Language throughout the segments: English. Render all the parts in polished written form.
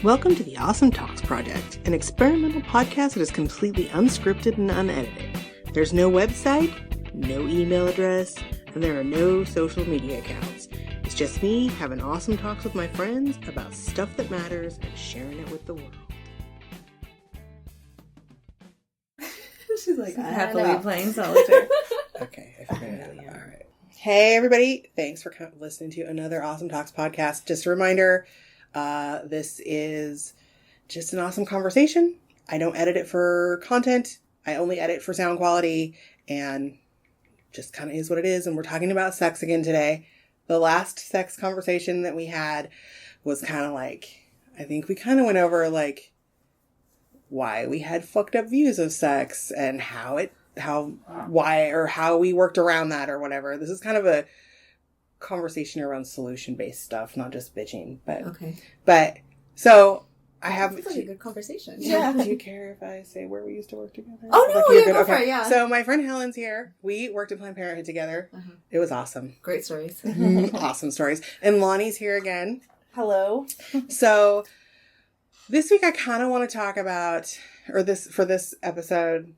Welcome to the Awesome Talks Project, an experimental podcast that is completely unscripted and unedited. There's no website, no email address, and there are no social media accounts. It's just me having awesome talks with my friends about stuff that matters and sharing it with the world. She's like happily playing solitaire. Okay, I figured it out. All right. Hey, everybody. Thanks for listening to another Awesome Talks podcast. Just a reminder, this is just an awesome conversation. I don't edit it for content. I only edit for sound quality, and just kind of is what it is. And we're talking about sex again today. The last sex conversation that we had was kind of like, I think we kind of went over like why we had fucked up views of sex and how we worked around that or whatever. This is kind of a conversation around solution-based stuff, not just bitching. But okay. But so I have. It's like a good conversation. Yeah. Do you care if I say where we used to work together? Oh no, yeah, go for it. Yeah. So my friend Helen's here. We worked at Planned Parenthood together. Uh-huh. It was awesome. Great stories. Awesome stories. And Loni's here again. Hello. So this week I kind of want to talk about, for this episode,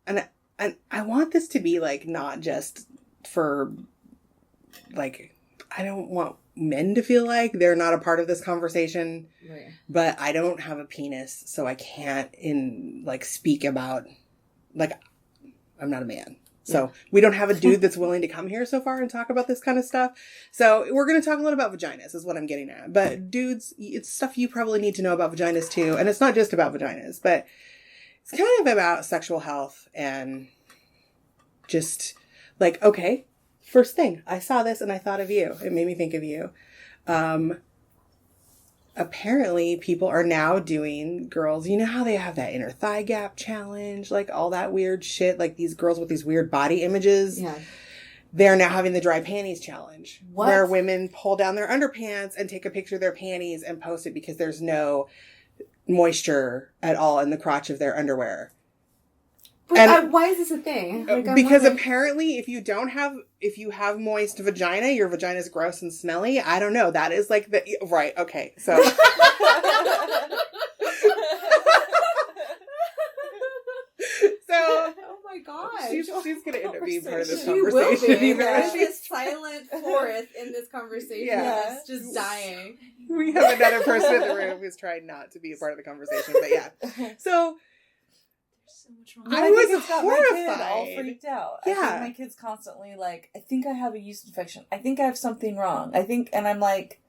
and I want this to be like not just for, like, I don't want men to feel like they're not a part of this conversation, right. But I don't have a penis, so I can't speak about, like, I'm not a man. So we don't have a dude that's willing to come here so far and talk about this kind of stuff. So we're going to talk a lot about vaginas is what I'm getting at. But dudes, it's stuff you probably need to know about vaginas too. And it's not just about vaginas, but it's kind of about sexual health and just like, okay, first thing, I saw this and I thought of you. It made me think of you. Apparently people are now doing, girls, you know how they have that inner thigh gap challenge, like all that weird shit, like these girls with these weird body images. Yeah. They're now having the dry panties challenge. What? Where women pull down their underpants and take a picture of their panties and post it because there's no moisture at all in the crotch of their underwear. But why is this a thing? Like, because apparently if you have moist vagina, your vagina is gross and smelly. I don't know. That is like right. Okay. So. Oh my gosh. She's going to end up being part of this conversation. She will be. There's this silent fourth in this conversation. Yeah. It's just dying. We have another person in the room who's trying not to be a part of the conversation. But yeah. So. So much wrong. I was horrified. My kid all freaked out. Yeah. I think my kid's constantly like, I think I have a yeast infection. I think I have something wrong. And I'm like,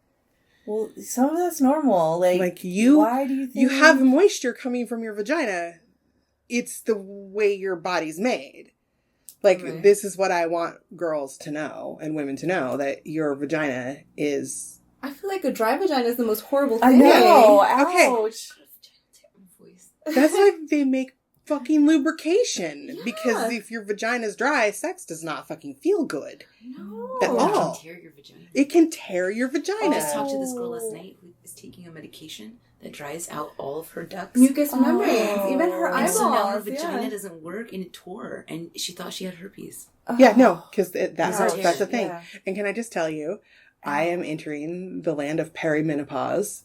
well, some of that's normal. Like why do you think you have moisture coming from your vagina? It's the way your body's made. Like, right. This is what I want girls to know and women to know, that your vagina is. I feel like a dry vagina is the most horrible thing. I know. Okay. Ouch. That's like they make fucking lubrication, because if your vagina's dry, sex does not fucking feel good. No. At all. It can tear your vagina. It can tear your vagina. I just talked to this girl last night who is taking a medication that dries out all of her ducts. Mucous membranes, even her eyeballs. And so now her vagina doesn't work, and it tore, and she thought she had herpes. Yeah, no, because that's the thing. Yeah. And can I just tell you, I am entering the land of perimenopause.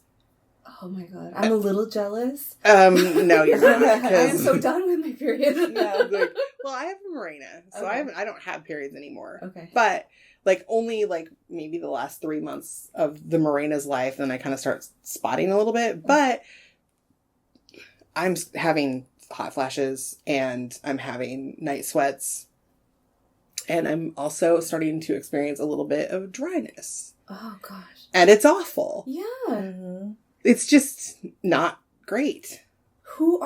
Oh my god, I'm a little jealous. No, you're not. I am so done with my period. Yeah, like, well, I have a Mirena, so okay. I don't have periods anymore. Okay, but like only like maybe the last 3 months of the Mirena's life, then I kind of start spotting a little bit. But I'm having hot flashes, and I'm having night sweats, and I'm also starting to experience a little bit of dryness. Oh gosh, and it's awful. Yeah. Mm-hmm. It's just not great. Who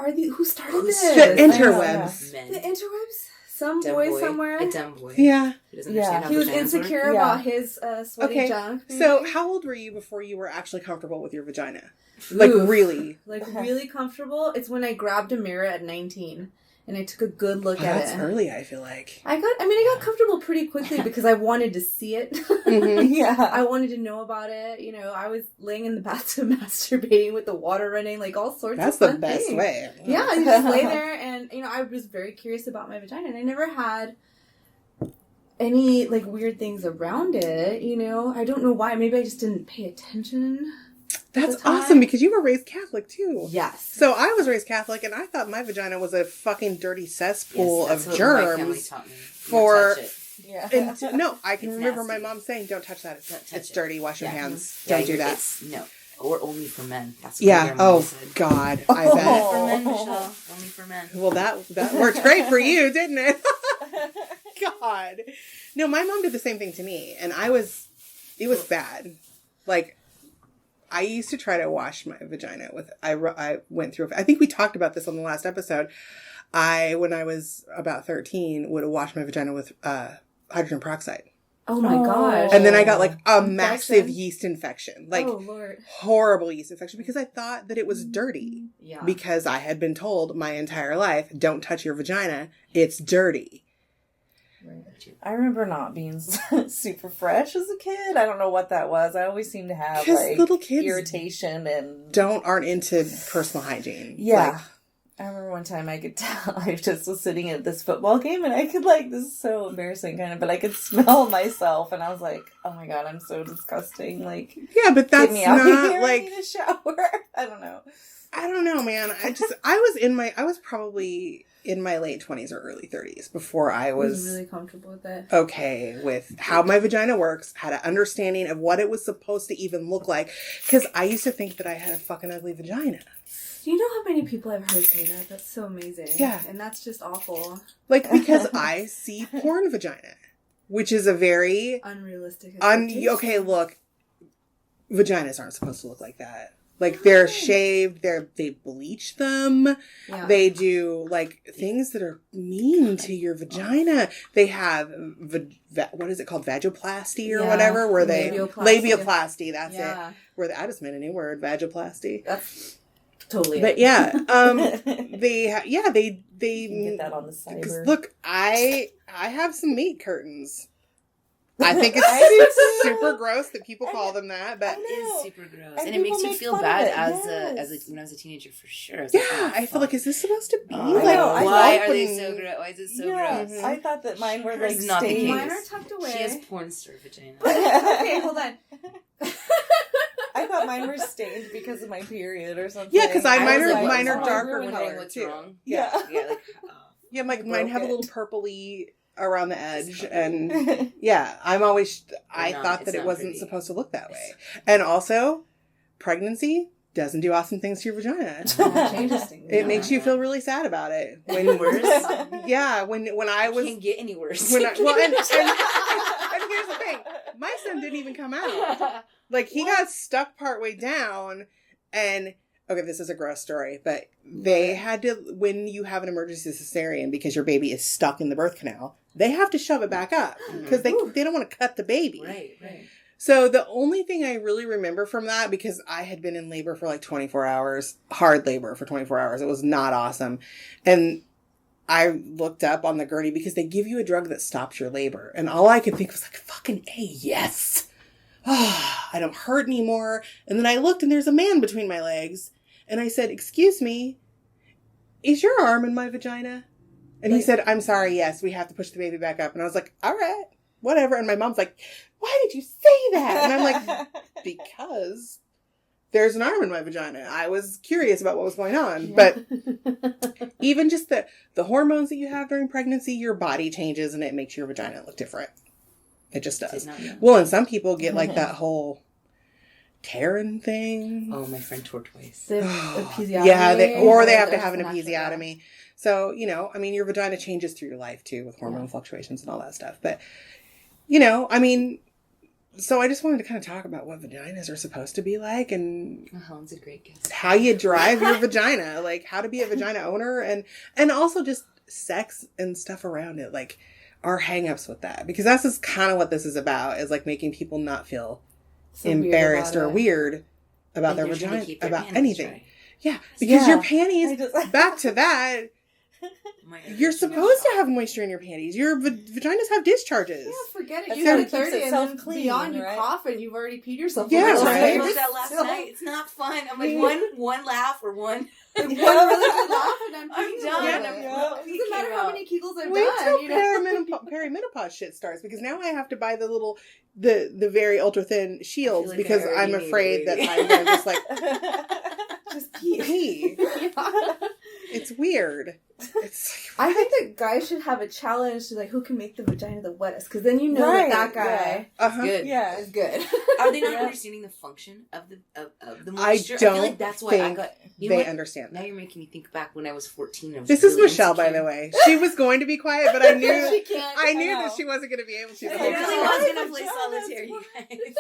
started this? The interwebs. The interwebs? Some boy somewhere? A dumb boy. Yeah. He doesn't understand how he was insecure about his sweaty junk. Maybe? So how old were you before you were actually comfortable with your vagina? Like, really? Like, really comfortable? It's when I grabbed a mirror at 19. And I took a good look at it. That's early, I feel like. I got comfortable pretty quickly because I wanted to see it. Mm-hmm. Yeah. I wanted to know about it. You know, I was laying in the bathtub masturbating with the water running, like all sorts of fun things. That's the best way. Yeah, you just lay there and, you know, I was very curious about my vagina. And I never had any, like, weird things around it, you know. I don't know why. Maybe I just didn't pay attention. That's awesome because you were raised Catholic too. Yes. So I was raised Catholic and I thought my vagina was a fucking dirty cesspool Yes, of that's what my family germs. taught me. For Don't touch it. Yeah. and no, I can It's remember my nasty. mom saying, "Don't touch that. Don't touch It's it. dirty. Wash your Yeah. hands. Yeah, Don't do that." No. Or only for men. That's what Yeah. my grandma Oh said. God. I Only bet. for men, Michelle. Only for men. Well, that worked great for you, didn't it? God. No, my mom did the same thing to me, and it was bad. Like, I used to try to wash my vagina with, I went through, I think we talked about this on the last episode. When I was about 13, would wash my vagina with hydrogen peroxide. Oh my gosh. And then I got like a Infection? massive yeast infection. Like, oh Lord. horrible yeast infection because I thought that it was dirty. Yeah. Because I had been told my entire life, don't touch your vagina. It's dirty. I remember not being super fresh as a kid. I don't know what that was. I always seem to have like little kids irritation and aren't into personal hygiene. yeah. Like, I remember one time I could tell I just was sitting at this football game and I could like, this is so embarrassing kind of, but I could smell myself and I was like, oh my God, I'm so disgusting. Like, yeah, but that's get me out of not here. like, I need a shower. I don't know. I don't know, man. I was probably in my late 20s or early 30s before I was really comfortable with it. okay with how my vagina works, had an understanding of what it was supposed to even look like. Because I used to think that I had a fucking ugly vagina. Do you know how many people I've heard say that? That's so amazing. Yeah. And that's just awful. Like, because I see porn vagina, which is a very Unrealistic expectation. okay, look, vaginas aren't supposed to look like that. Like, they're shaved, they bleach them, Yeah. they do, like, things that are mean to your vagina. They have, what is it called, vagoplasty or whatever, where they, labioplasty, that's it. Where I just made a new word, vagoplasty. That's totally But it. yeah, they You get that on the side. look, I have some meat curtains. I think it's super gross that people call them that, but It is super gross. And And it makes people you make feel fun of bad it, as yes. when I was a teenager for sure. I was yeah, like, oh, I feel like, is this supposed to be I like, know, I why thought are they when- so gross? Why is it so yeah, gross? I thought that mine were like It's not the stained. case. Mine are tucked away. She has porn star vagina. Okay, hold on. I thought mine were stained because of my period or something. Yeah, 'cause mine was are- like, mine what's are wrong? darker Wondering color, what's too. wrong. Yeah. Yeah, like, Yeah, like You mine have a broke little purpley around the edge, It's and yeah, I thought that it's it not wasn't pretty. supposed to look that way. And also, pregnancy doesn't do awesome things to your vagina. That changes things. It No, makes you no. feel really sad about it. When worse. Yeah, when I was Can't get any worse. and here's the thing, my son didn't even come out. Like, he got stuck partway down, and okay, this is a gross story, but they had to, when you have an emergency cesarean because your baby is stuck in the birth canal, they have to shove it back up because they don't want to cut the baby. Right. So the only thing I really remember from that, because I had been in labor for like 24 hours, hard labor for 24 hours. It was not awesome. And I looked up on the gurney because they give you a drug that stops your labor. And all I could think was like, fucking A, yes. I don't hurt anymore. And then I looked and there's a man between my legs. And I said, excuse me, is your arm in my vagina? And he said, I'm sorry, yes, we have to push the baby back up. And I was like, all right, whatever. And my mom's like, why did you say that? And I'm like, because there's an arm in my vagina. I was curious about what was going on. But even just the hormones that you have during pregnancy, your body changes and it makes your vagina look different. It just does. Well, and some people get like that whole tearing thing. Oh, my friend tore twice. The episiotomy. Yeah, they have to There's have an an actual- episiotomy. So, I mean, your vagina changes through your life too with hormone fluctuations and all that stuff. But, I mean, so I just wanted to kind of talk about what vaginas are supposed to be like and Helen's a great guest. how you drive your vagina, like how to be a vagina owner and also just sex and stuff around it, like our hang-ups with that. Because that's just kind of what this is about, is like making people not feel So embarrassed weird or about it. weird about their Like, you're trying to vagina, keep their about panties anything. dry. Yeah, because your Yeah. panties, back to that, My you're supposed to have moisture in your panties. Your vaginas have discharges. Yeah, forget it. That's You how hit it keeps 30 and itself then clean, beyond you right? cough and you've already peed yourself. Yeah, Over right. I watched that last night. It's not fun. I'm like, one laugh or one. One really good laugh and I'm I'm peeing done. a little I'm bit. Yeah. Doesn't matter how many Kegels I've Wait till done. perimenopause shit starts, because now I have to buy the very ultra thin shields like because I already I'm need afraid it, that baby. I'm going to just like Just pee. Yeah. it's weird. It's I think that guys should have a challenge to like who can make the vagina the wettest, because then you know Right, that guy uh-huh. Good. Yeah. is good. Are they not Yeah. understanding the function of the I moisture? I feel don't like that's why I think got. You know they what? understand Now that. you're making me think back when I was 14. I was This is really Michelle, by insecure. the way. She was going to be quiet, but I knew She can't. I knew I know. that she wasn't going to be able to. I I the whole know. really time. was Sorry, gonna play Michelle, solitaire, that's you why. guys. I really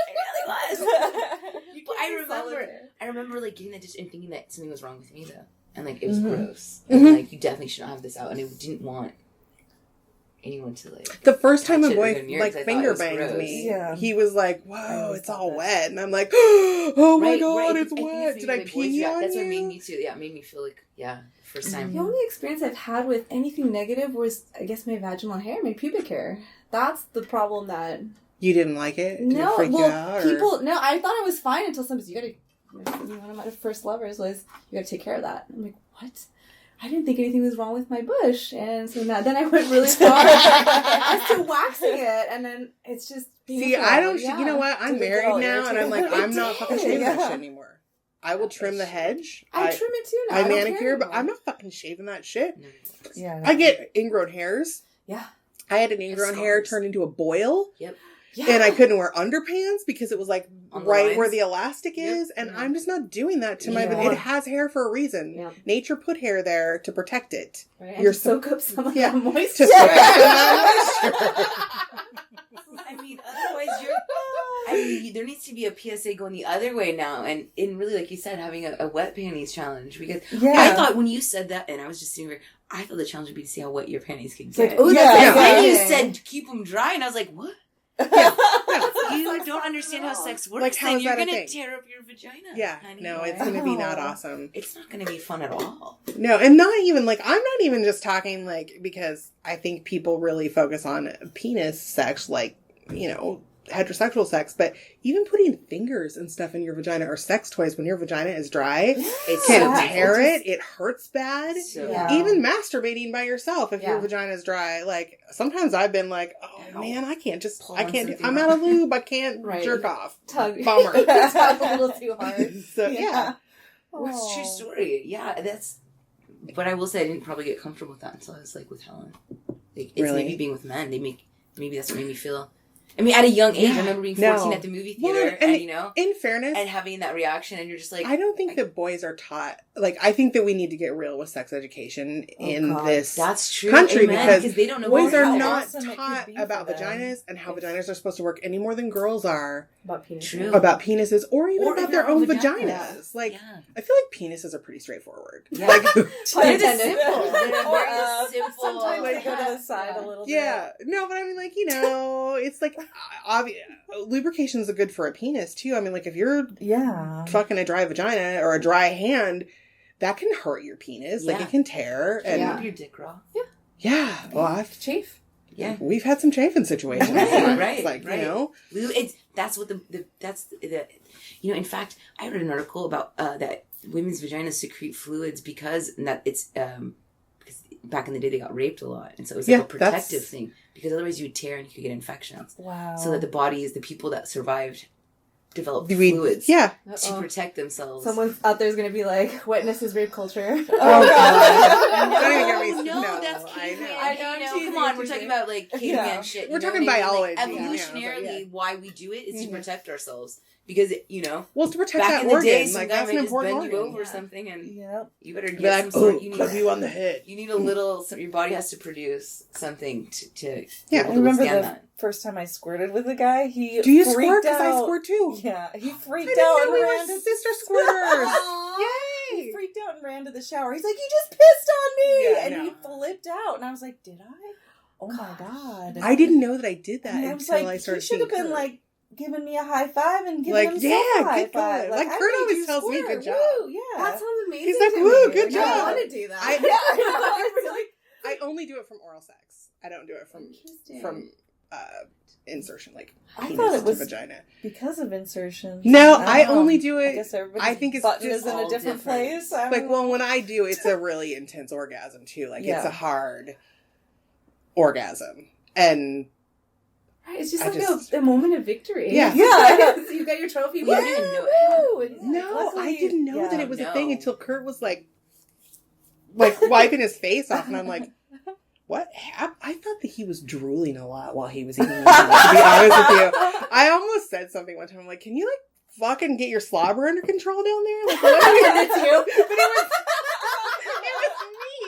was. You But can't I remember like getting that just and thinking that something was wrong with me though, and like it was Mhm. gross, and Mhm. like you definitely shouldn't have this out, and I didn't want anyone to like. The first time a touch it boy or go near it, like 'cause I thought finger it was banged gross. me, Yeah. he was like, I "Whoa, always it's thought all that. wet," and I'm like, "Oh my god, right. it's I think wet! it's Did I maybe the pee boys react. on That's you?" what made me too. Yeah, it made me feel like first time. The only experience I've had with anything negative was, I guess, my vaginal hair, my pubic hair. That's the problem that... You didn't like it? Did No, it freak well, you out? Or? people... No, I thought it was fine until somebody... One of my first lovers was, you gotta take care of that. I'm like, what? I didn't think anything was wrong with my bush. And so then I went really far as to waxing it. And then it's just painful. See, I don't. Yeah. You know what? I'm Did it get married all now, and I'm like, irritated? I'm not fucking shaving that shit anymore. I will That's trim the shit. hedge. I trim it too now. I don't care manicure, but anymore. I'm not fucking shaving that shit. No. Yeah. I get ingrown hairs. Yeah. I had an ingrown hair scars. turn into a boil. Yep. Yeah. And I couldn't wear underpants because it was like On the right lines? where the elastic Yep. is, and Yeah. I'm just not doing that to my. Yeah. It has hair for a reason. Yeah. Nature put hair there to protect it. Right, and You're to soak up some of Yeah. that moisture. To soak up some of that I mean, otherwise there needs to be a PSA going the other way now, and really, like you said, having a wet panties challenge, because Yeah. I thought when you said that, and I was just sitting there, I thought the challenge would be to see how wet your panties could It's get. like, oh, Yeah, that's yeah. Then you exciting. said keep them dry, and I was like, what? You don't understand how sex works. Like, how then is you're that a gonna thing? tear up your vagina. Yeah, honey. no, it's gonna be not Oh. awesome. It's not gonna be fun at all. No, and not even like I'm not even just talking like because I think people really focus on penis sex, like heterosexual sex, but even putting fingers and stuff in your vagina or sex toys when your vagina is dry, It's can so tear painful. it. It hurts bad. So Yeah. Even masturbating by yourself if your Yeah. vagina is dry, like sometimes I've been like, oh Ow. man, I can't Pull I on can't. something I'm hard. out of lube. I can't Right. jerk off. Tug. Bummer. Tug a little too hard. So yeah. Well, it's a true story. Yeah, that's. But I will say I didn't probably get comfortable with that until I was like with Helen. Like, it's Really? maybe being with men. Maybe that's what made me feel. I mean, at a young age, Yeah. I remember being No. 14 at the movie Well, theater, and and in fairness, and having that reaction, and you're just like, I don't think that boys are taught. Like, I think that we need to get real with sex education in God. this that's true, country Amen, because they don't know boys how are not awesome it could taught be about for them. vaginas and how vaginas are supposed to work any more than girls are About penis. True. about penises or even Or about even their own vaginas. vaginas. Like, Yeah. I feel like penises are pretty straightforward. Yeah. Like, Pun They're the intended. simple. They're Or, very simple. Sometimes they go to the Yeah. side a little bit. yeah. No, but I mean, like, it's like, obvious. Lubrication's good for a penis, too. I mean, like, if you're Yeah. fucking a dry vagina or a dry hand, that can hurt your penis. Like, Yeah. it can tear. And Yeah. Keep your dick raw. yeah. Well, Chafe. Yeah. we've had some chafing situations. Right, before. right, It's like, right. That's what that's the in fact, I read an article about that women's vaginas secrete fluids because because back in the day they got raped a lot, and so it was like Yeah, a protective that's- thing, because otherwise you would tear and you could get infections. Wow. So that the people that survived developed We- fluids Yeah. to Uh-oh. protect themselves. Someone out there is going to be like, wetness is rape culture. Oh, God. Don't even get me No, no, that's I caveman. know. I know, I'm Come teasing, on, I'm we're teasing. talking about like caveman Yeah. shit. We're you know talking what I mean? biology, Like, yeah, evolutionarily, yeah. why we do it is to Mhm. protect ourselves, because Well, it's to protect back that in the organ. day, Like, some guy that's might an just important bend you organ. over or something, and Yep. you better Be get like, some sort. oh, club you on the head. You need a little. Your body has to produce something to Yeah, be able I to remember withstand the that. first time I squirted with a guy. He Do you freaked squirt? Because I out. squirt too. Yeah, he I freaked didn't out know and we ran were to sister squirters. He Yay! freaked out and ran to the shower. He's like, "You just pissed on me!" Yeah, I and know. he flipped out. And I was like, "Did I? Oh my god!" I didn't know that I did that And I was until like, I started he should have seeing been Kurt. like giving me a high five and giving Like, himself yeah, a high good five. going. Like, I Kurt made always you tells me, squirt. good job. Woo, yeah. That sounds amazing. He's like, to woo, me. good I job. want to do that. I- Yeah, I know. It's like, I only do it from oral sex. I don't do it from interesting. insertion, like I penis thought it to was vagina. because of insertion. No, don't I know. only do I it. guess everybody's I think it's button just is in a all different different. place. I Like, don't well, know. when I do, it's a really intense orgasm too. Like, it's Yeah. a hard. orgasm. And Right, it's just I like just- a moment of victory. Yeah. You got your trophy. We didn't even know it. no, I didn't know that it was a thing No. until Kurt was like wiping his face off, and I'm like, what happened? I thought that he was drooling a lot while he was eating. To be honest with you, I almost said something one time. I'm like, can you like fucking get your slobber under control down there? Like, what are you? It's you. But it was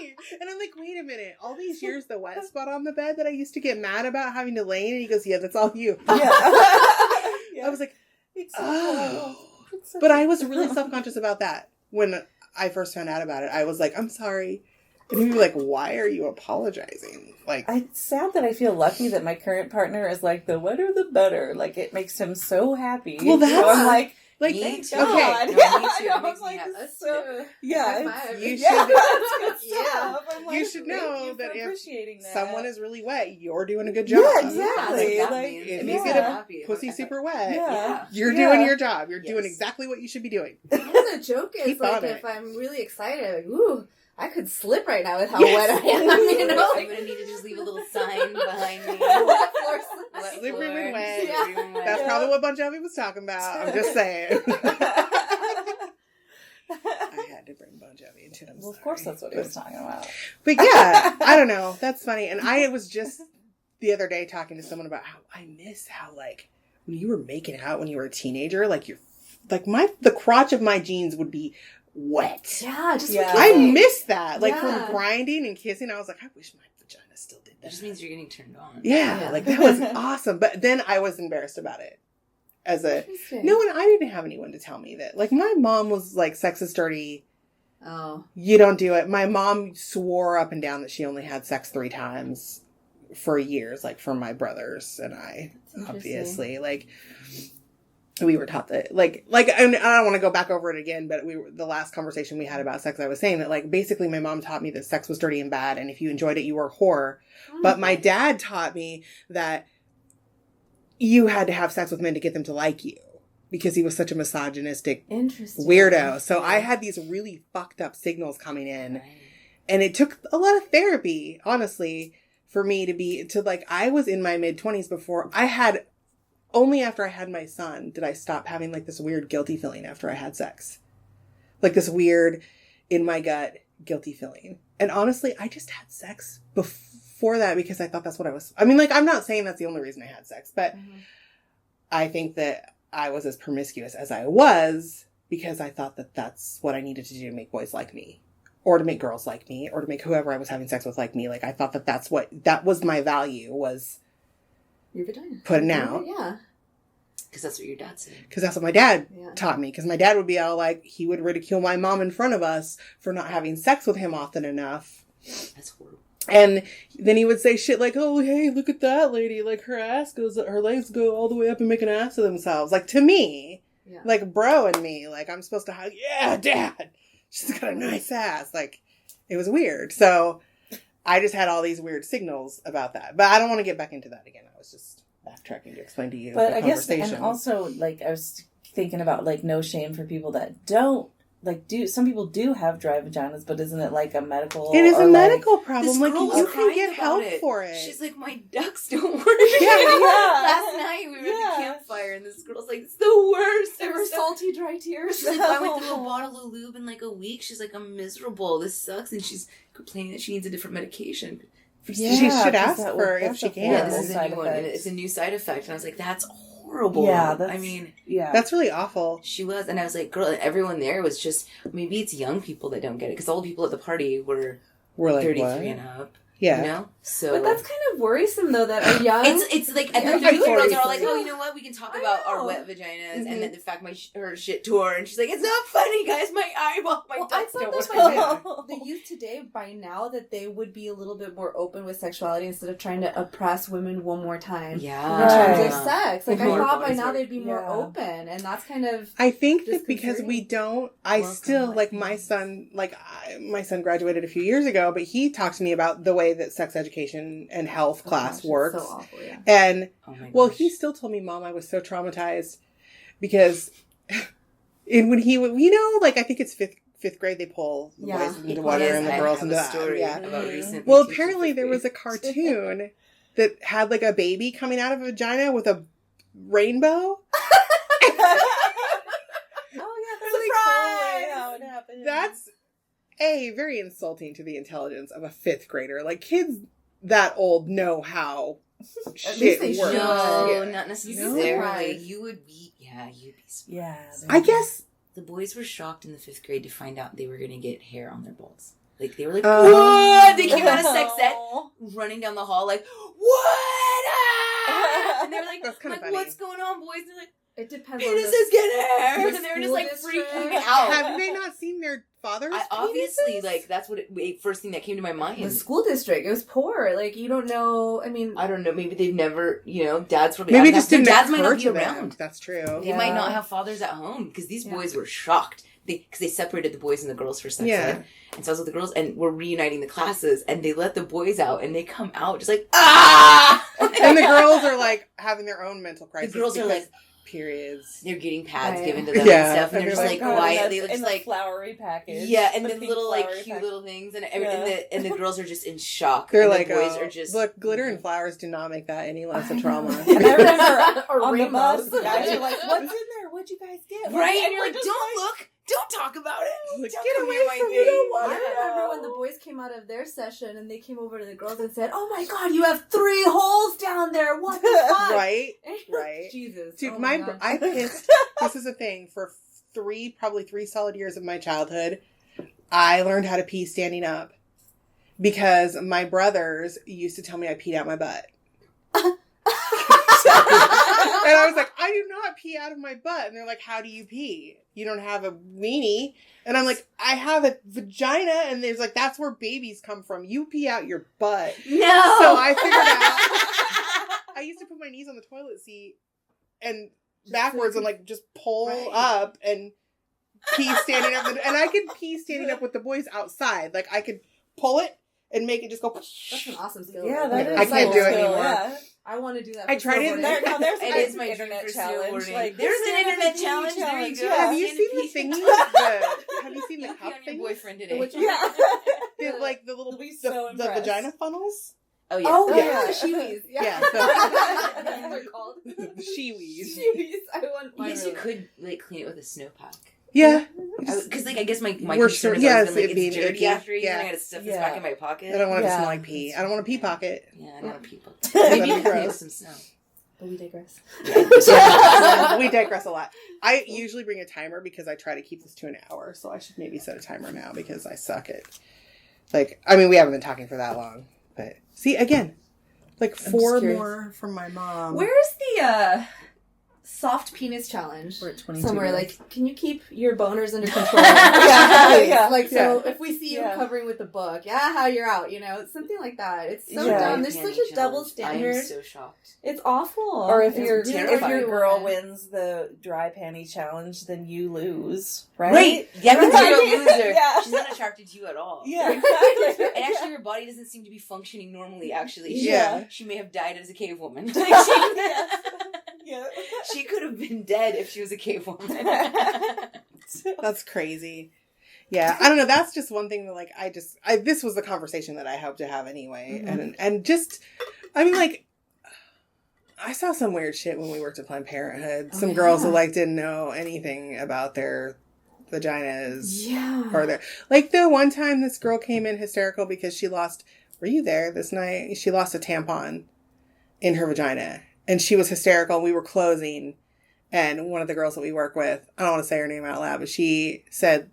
me. And I'm like, wait a minute. All these years, the wet spot on the bed that I used to get mad about having to lay in, and he goes, yeah, that's all you. Yeah. I was like, oh. But I was really self-conscious about that when I first found out about it. I was like, I'm sorry. And he'd be like, why are you apologizing? Like, It's sad that I feel lucky that my current partner is like, the wetter the better. Like, it makes him so happy. Well, that's- so I'm like, Me thank too. God. No, me too. Yeah, It I know. makes I'm like, me happy. it's so, yeah, High it's- five. you yeah, should, that's good Yeah. stuff. I'm like, you should thank know you that for if appreciating that. someone is really wet, you're doing a good job. Yeah, exactly. That Like, means if it you makes me get a happy. pussy super wet, Yeah. you're Yeah. doing your job. You're doing Yes. exactly what you should be doing. The joke is Keep like on it. if I'm really excited, like, ooh, I could slip right now with how Yes. wet I am. You know, I'm gonna need to just leave a little sign behind me. Wet floor slip. Wet Slippery when floor. wet. Yeah. That's probably what Bon Jovi was talking about. I'm just saying. I had to bring Bon Jovi into it. I'm Well, of sorry. course that's what he was talking about. But yeah, I don't know. That's funny. And I was just the other day talking to someone about how I miss how like when you were making out when you were a teenager, like the crotch of my jeans would be wet. Yeah, just Yeah. I miss that. Like Yeah. from grinding and kissing, I was like, I wish my vagina still did That that. just means you're getting turned on. Yeah, Yeah. like that was awesome. But then I was embarrassed about it. As a Interesting. no, and I didn't have anyone to tell me that. Like my mom was like, sex is dirty. Oh, You don't do it. My mom swore up and down that she only had sex 3 times for years, like for my brothers and I, interesting. obviously. Like, we were taught that, like, and I don't want to go back over it again, but the last conversation we had about sex, I was saying that, like, basically my mom taught me that sex was dirty and bad, and if you enjoyed it, you were a whore. But my dad taught me that you had to have sex with men to get them to like you. Because he was such a misogynistic Interesting. weirdo. So I had these really fucked up signals coming in. Right. And it took a lot of therapy, honestly, for me I was in my mid-20s before only after I had my son did I stop having like this weird guilty feeling after I had sex. Like this weird, in my gut, guilty feeling. And honestly, I just had sex before that because I thought that's what I'm not saying that's the only reason I had sex, but I think that I was as promiscuous as I was because I thought that that's what I needed to do to make boys like me. Or to make girls like me, or to make whoever I was having sex with like me. Like, I thought that that was my value, was Your vagina. putting out. Yeah. Because that's what your dad said. Because that's what my dad Yeah. taught me. Because my dad would be all like, he would ridicule my mom in front of us for not having sex with him often enough. That's horrible. And then he would say shit like, oh, hey, look at that lady. Like, her legs go all the way up and make an ass of themselves. Like, to me, Yeah. like, bro and me, like, I'm supposed to hug, yeah, dad. She's got a nice ass. Like, it was weird. So I just had all these weird signals about that. But I don't want to get back into that again. I was just backtracking to explain to you But the I guess, conversation. and also, like, I was thinking about, like, no shame for people that don't, like, some people do have dry vaginas, but isn't it, like, a medical... It is or, a like- medical problem. This Like, girl was you can crying get about help it. for it. She's like, my ducts don't work. Yeah. Last night we were at the campfire and this girl's like, it's the worst. There were salty, dry tears. She's like, I went through a bottle of lube in like a week. She's like, I'm miserable. This sucks. And she's complaining that she needs a different medication. Yeah, she should ask that for would- if that's she a can. Yeah, horrible this is a side new one. And effect. it's a new side effect. And I was like, that's horrible. Yeah, that's... I mean, yeah. That's really awful. she was. And I was like, girl, and everyone there was just, maybe it's young people that don't get it. Because all the people at the party were We're like, 33 what? and up. Yeah. You know? So But that's kind of worrisome, though, that are young. It's like at Yeah, the like 30-year-olds are all 40s. like, oh, you know what? We can talk I about our know. wet vaginas, Mhm. and then the fact her shit tore, and she's like, it's not funny, guys. My eyeball, my Well, I ducts thought don't that work. by the youth today, by now, that they would be a little bit more open with sexuality instead of trying to oppress women one more time. Yeah, In terms Right. of sex. Like, Mhm. I thought by Boys now are- they'd be more Yeah. open, and that's kind of... I think that because we Disconcerting. don't, I Welcome, still, my like, my friends. son, like, my son graduated a few years ago, but he talked to me about the way that sex education and health Oh, class gosh, it's works. so awful, yeah. And, Oh my well, gosh. he still told me, Mom, I was so traumatized because when he would, like, I think it's fifth grade they pull the Yeah. boys into water and the girls into that. story Yeah. about recently. Well, teaching apparently fifth there grade. was a cartoon that had like a baby coming out of a vagina with a rainbow. That's very insulting to the intelligence of a fifth grader. Like kids that old know how shit they works. should. No, Yeah. not You'd necessarily. be surprised. You would be, you'd be surprised. Yeah. I guess. The boys were shocked in the fifth grade to find out they were going to get hair on their balls. Like, they were like, what? They came out of sex ed, running down the hall like, what? Ah! And they were like, That's kinda funny. what's going on, boys? And they're like, It depends on penises get hair! the And they were just like school freaking district. out. Have they not seen their fathers? Obviously, penises? like, that's what first thing that came to my mind. the school district. It was poor. Like, you don't know. I mean, I don't know. Maybe they've never, dads probably Maybe it haven't just their didn't dads might occur not be to them. around. That's true. They might not have fathers at home because these boys were shocked. Because they separated the boys and the girls for sex ed. And so I was with the girls and we're reuniting the classes and they let the boys out and they come out just like, ah! And the girls are like having their own mental crisis. The girls are because like, periods. they're getting pads Right. given to them Yeah. and stuff. And they're just like quietly, in just the like, flowery package. yeah, and The then pink little like flowery cute package. little things and and the girls are just in shock. They're and like, the boys oh, are just look, glitter and flowers do not make that any less a trauma. And I remember Or on the rainbows. bus, the guys are like, "What's in there? What'd you guys get?" right, and you're like, just don't look, don't talk about it. Like, Don't get come away near my from thing. me, I remember when the boys came out of their session and they came over to the girls and said, "Oh my God, you have 3 holes down there. What the fuck?" Right? And you're like, Right. Jesus. Dude, oh my my God. I pissed. This is a thing. For probably 3 solid years of my childhood, I learned how to pee standing up because my brothers used to tell me I peed out my butt. And I was like, I do not pee out of my butt. And they're like, how do you pee? You don't have a weenie. And I'm like, I have a vagina. And there's like, that's where babies come from. You pee out your butt. No. So I figured out, I used to put my knees on the toilet seat and backwards and like just pull up and pee standing up. And I could pee standing up with the boys outside. Like I could pull it and make it just go. That's an awesome skill. Yeah, that is. I can't do it skill, anymore. Yeah. I want to do that. I for tried it. snowboarding. There's It an is my internet dream for challenge. snowboarding. Like, There's an internet pee challenge. There you go. Yeah, have you Stand seen and the pee. thingy? Have you seen the You cup pee on your thing? boyfriend today. Which- Yeah. Like the little You'll be so the impressed. vagina funnels? Oh yeah. Oh, Yeah. yeah, the shiwis. Yeah, That's what they're called. The shiwis. Shiwis. I want I mine. guess you really. could like clean it with a snowpack. Yeah. Because like I guess my We're concern sure- has yes, always been like it being it's dirty icky. after you, Yeah. and I gotta stuff this Yeah. back in my pocket. I don't want it to Yeah. smell like pee. I don't want a pee pocket. Yeah, I don't want to pee. That'd Maybe be you can clean it with gross. some snow. But we digress. We digress a lot. I usually bring a timer because I try to keep this to an hour, so I should maybe set a timer now because I suck at. Like, I mean, we haven't been talking for that long, but see, again, like just 4 curious. more from my mom. Where's the soft penis challenge? We're at 22 Somewhere, minutes. like, can you keep your boners under control? Yeah. Like, so Yeah. if we see you Yeah. covering with the book, how you're out, it's something like that. It's so Yeah. dumb. There's such a double I standard. am so shocked. It's awful. Or if It's your terrifying. girl wins the dry panty challenge, then you lose, right? Right. Yeah, Right. because you're a loser. Yeah. She's not attracted to you at all. Yeah. And actually, her body doesn't seem to be functioning normally, actually. Yeah. She may have died as a cave woman. Like, Yeah. she could have been dead if she was a cave woman. That's crazy. Yeah, I don't know. That's just one thing that, like, this was the conversation that I hope to have anyway. Mm-hmm. And just, I mean, like, I saw some weird shit when we worked at Planned Parenthood. Some girls that, like, didn't know anything about their vaginas. Yeah. Or their, like, the one time this girl came in hysterical because she lost, were you there this night? She lost a tampon in her vagina. And she was hysterical. We were closing. And one of the girls that we work with, I don't want to say her name out loud, but she said,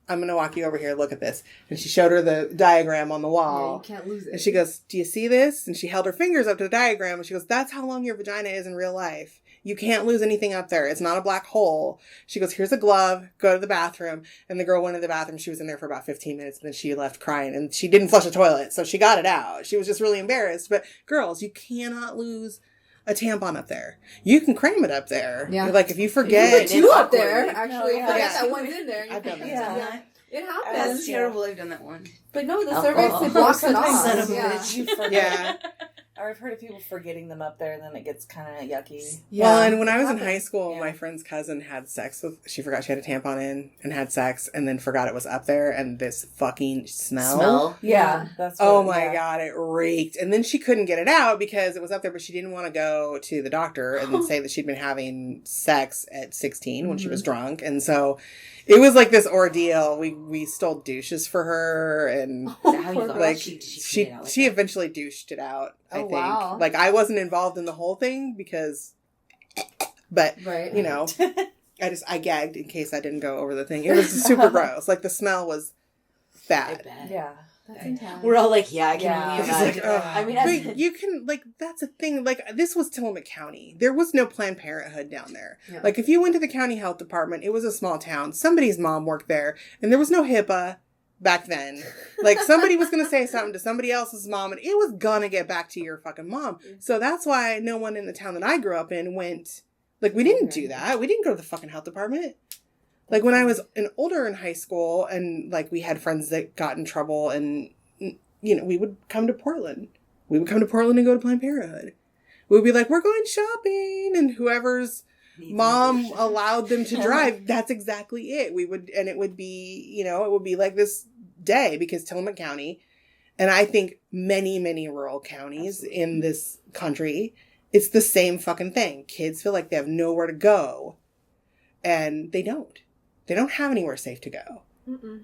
I'm going to walk you over here. Look at this. And she showed her the diagram on the Yeah, wall. you can't lose it. And she goes, do you see this? And she held her fingers up to the diagram. And she goes, that's how long your vagina is in real life. You can't lose anything up there. It's not a black hole. She goes, here's a glove. Go to the bathroom. And the girl went to the bathroom. She was in there for about 15 minutes. And then she left crying. And she didn't flush the toilet. So she got it out. She was just really embarrassed. But girls, you cannot lose a tampon up there. You can cram it up there. Yeah. Like if you forget. Two up there, actually. Yeah. I Yeah. that one's in there. I've done that. Yeah. It That's happens. Yeah. terrible. I've done that one. But no, the Alcohol. cervix, it blocks it off. Son of a Yeah. bitch. You forget. Yeah. Or I've heard of people forgetting them up there, and then it gets kind of yucky. Well, and when I was in high school, my friend's cousin had sex with... She forgot she had a tampon in and had sex, and then forgot it was up there, and this fucking smell. Yeah. That's what, my God, it reeked. And then she couldn't get it out because it was up there, but she didn't want to go to the doctor and then say that she'd been having sex at 16 when she was drunk. And so... It was like this ordeal. We stole douches for her, and Is that how you got like it? she eventually douched it out. I think. Wow. Like I wasn't involved in the whole thing because, but you know, I gagged in case I didn't go over the thing. It was super gross. Like the smell was bad. Yeah. That's intense. We're all like, I can only imagine. I mean, but you can, like, that's a thing. Like, this was Tillamook County. There was no Planned Parenthood down there. Yeah. Like, if you went to the county health department, it was a small town. Somebody's mom worked there, and there was no HIPAA back then. Like, somebody was going to say something to somebody else's mom, and it was going to get back to your fucking mom. So that's why no one in the town that I grew up in went, like, we didn't do that. We didn't go to the fucking health department. Like, when I was older in high school, and, like, we had friends that got in trouble, and... You know, we would come to Portland. We would come to Portland and go to Planned Parenthood. We would be like, we're going shopping. And whoever's mom allowed them to drive, that's exactly it. We would, and it would be, you know, it would be like this day because Tillamook County, and I think many, many rural counties in this country, it's the same fucking thing. Kids feel like they have nowhere to go. And they don't. They don't have anywhere safe to go.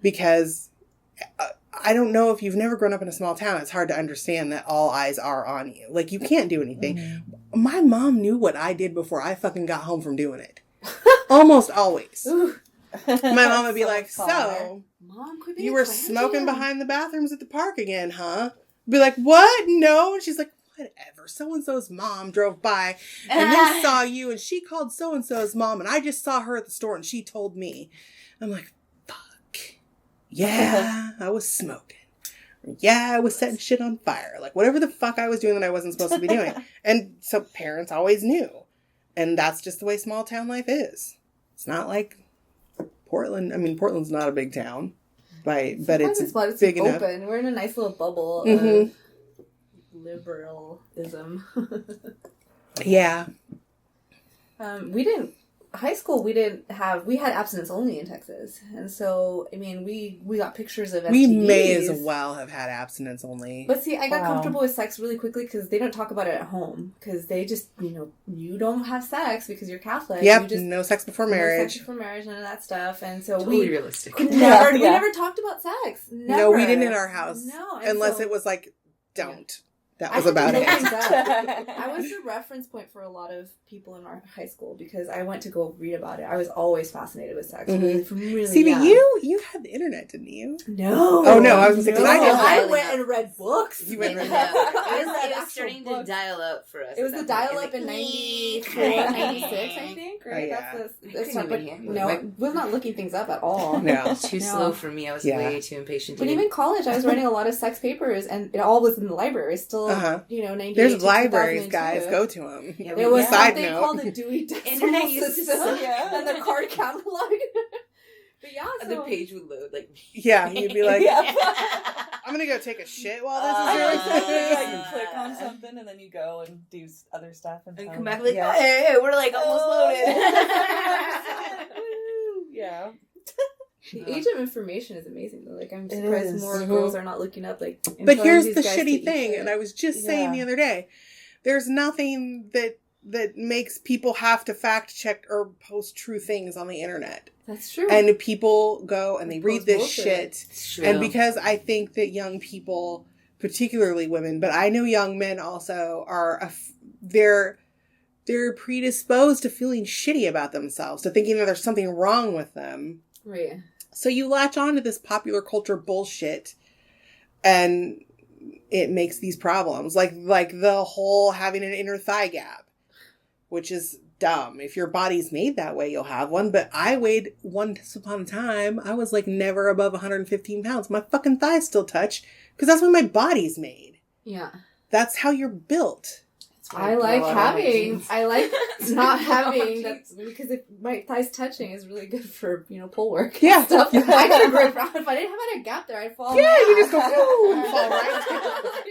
Because... I don't know if you've never grown up in a small town. It's hard to understand that all eyes are on you. Like, you can't do anything. My mom knew what I did before I fucking got home from doing it. Almost always. My mom would be like, so, Mom, you were smoking behind the bathrooms at the park again, huh? I'd be like, what? No. And she's like, whatever. So-and-so's mom drove by and then saw you, and she called so-and-so's mom, and I just saw her at the store, and she told me. I'm like, yeah, I was smoking. Yeah, I was setting shit on fire. Like, whatever the fuck I was doing that I wasn't supposed to be doing. And so parents always knew. And that's just the way small town life is. It's not like Portland. I mean, Portland's not a big town. But it's big enough. Open. We're in a nice little bubble of liberalism. Yeah. High school, we had abstinence only in Texas. And so, I mean, we got pictures of STDs. We may as well have had abstinence only. But see, I got comfortable with sex really quickly because they don't talk about it at home. Because they just, you don't have sex because you're Catholic. Yep, no sex before marriage. No sex before marriage, none of that stuff. And so totally realistic. We never talked about sex. Never. No, we didn't in our house. No. Unless it was like, don't. That was about it. I was the reference point for a lot of people in our high school because I went to go read about it. I was always fascinated with sex. From really See, young. but you had the internet, didn't you? No. Oh, no. I was going to say, I went and read books. You went and read It was starting to dial up for us. It was the dial up in 94, 96, I think. Right? Oh, yeah. I was not looking things up at all. No. Too slow for me. I was way too impatient. But even college, I was writing a lot of sex papers, and it all was in the library. Still, 98 There's libraries, guys. Go to them. Yeah, there was something called the Dewey Decimal System and the card catalog. But yeah, so... the page would load you'd be like, I'm gonna go take a shit while this is doing. You click on something and then you go and do other stuff and come back like, hey, we're like almost loaded. Yeah. The age of information is amazing though. Like, I'm surprised more girls are not looking up like. But here's the shitty thing, and I was just saying the other day, there's nothing that makes people have to fact check or post true things on the internet. That's true. And people go and they read this shit. True. And because I think that young people, particularly women, but I know young men also they're predisposed to feeling shitty about themselves, to thinking that there's something wrong with them. Right. So you latch on to this popular culture bullshit, and it makes these problems. Like the whole having an inner thigh gap, which is dumb. If your body's made that way, you'll have one. But I weighed, once upon a time, I was like never above 115 pounds. My fucking thighs still touch because that's what my body's made. Yeah. That's how you're built. I like not having that, because if my thighs touching is really good for, pull work. Yeah. Stuff. I could grip around. If I didn't have a gap there, I'd fall. Yeah, you just go, and fall right.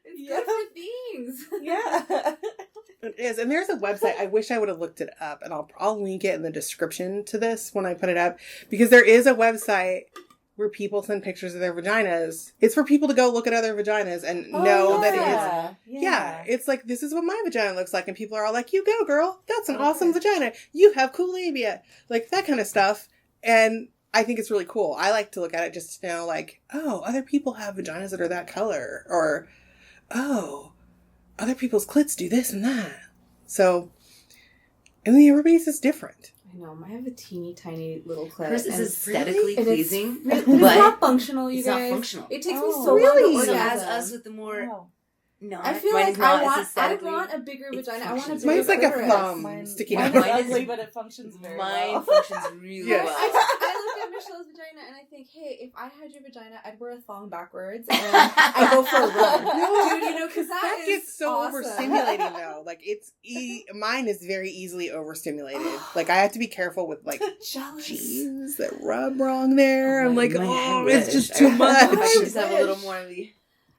It's good for things. things. Yeah. It is. And there's a website. I wish I would have looked it up, and I'll link it in the description to this when I put it up, because there is a website where people send pictures of their vaginas. It's for people to go look at other vaginas and know that it is. Yeah. It's like, this is what my vagina looks like. And people are all like, you go, girl. That's an awesome vagina. You have cool labia. Like, that kind of stuff. And I think it's really cool. I like to look at it just to know, like, oh, other people have vaginas that are that color. Or, oh, other people's clits do this and that. So, and then everybody's is different. I know. I have a teeny tiny little clit. Hers is and aesthetically pleasing, it's but not functional, you it's guys. not functional. It takes me so long really? to So orgasm. as us with the more... No, I feel mine like is not I as want a bigger vagina. I want a functions. bigger Mine's like a clitoris. thumb sticking out. Mine Mine is is- ugly, but it functions very Mine well. functions really Yes. well. I look at Michelle's vagina and I think, hey, if I had your vagina, I'd wear a thong backwards and I go for a run. No. Dude, you know, because That is gets so awesome. overstimulating though. Like, it's mine is very easily overstimulated. Like, I have to be careful with like Jealous. cheese that rub wrong there. I'm like, My oh, head it's wish. just too much. I should just have a little more of the...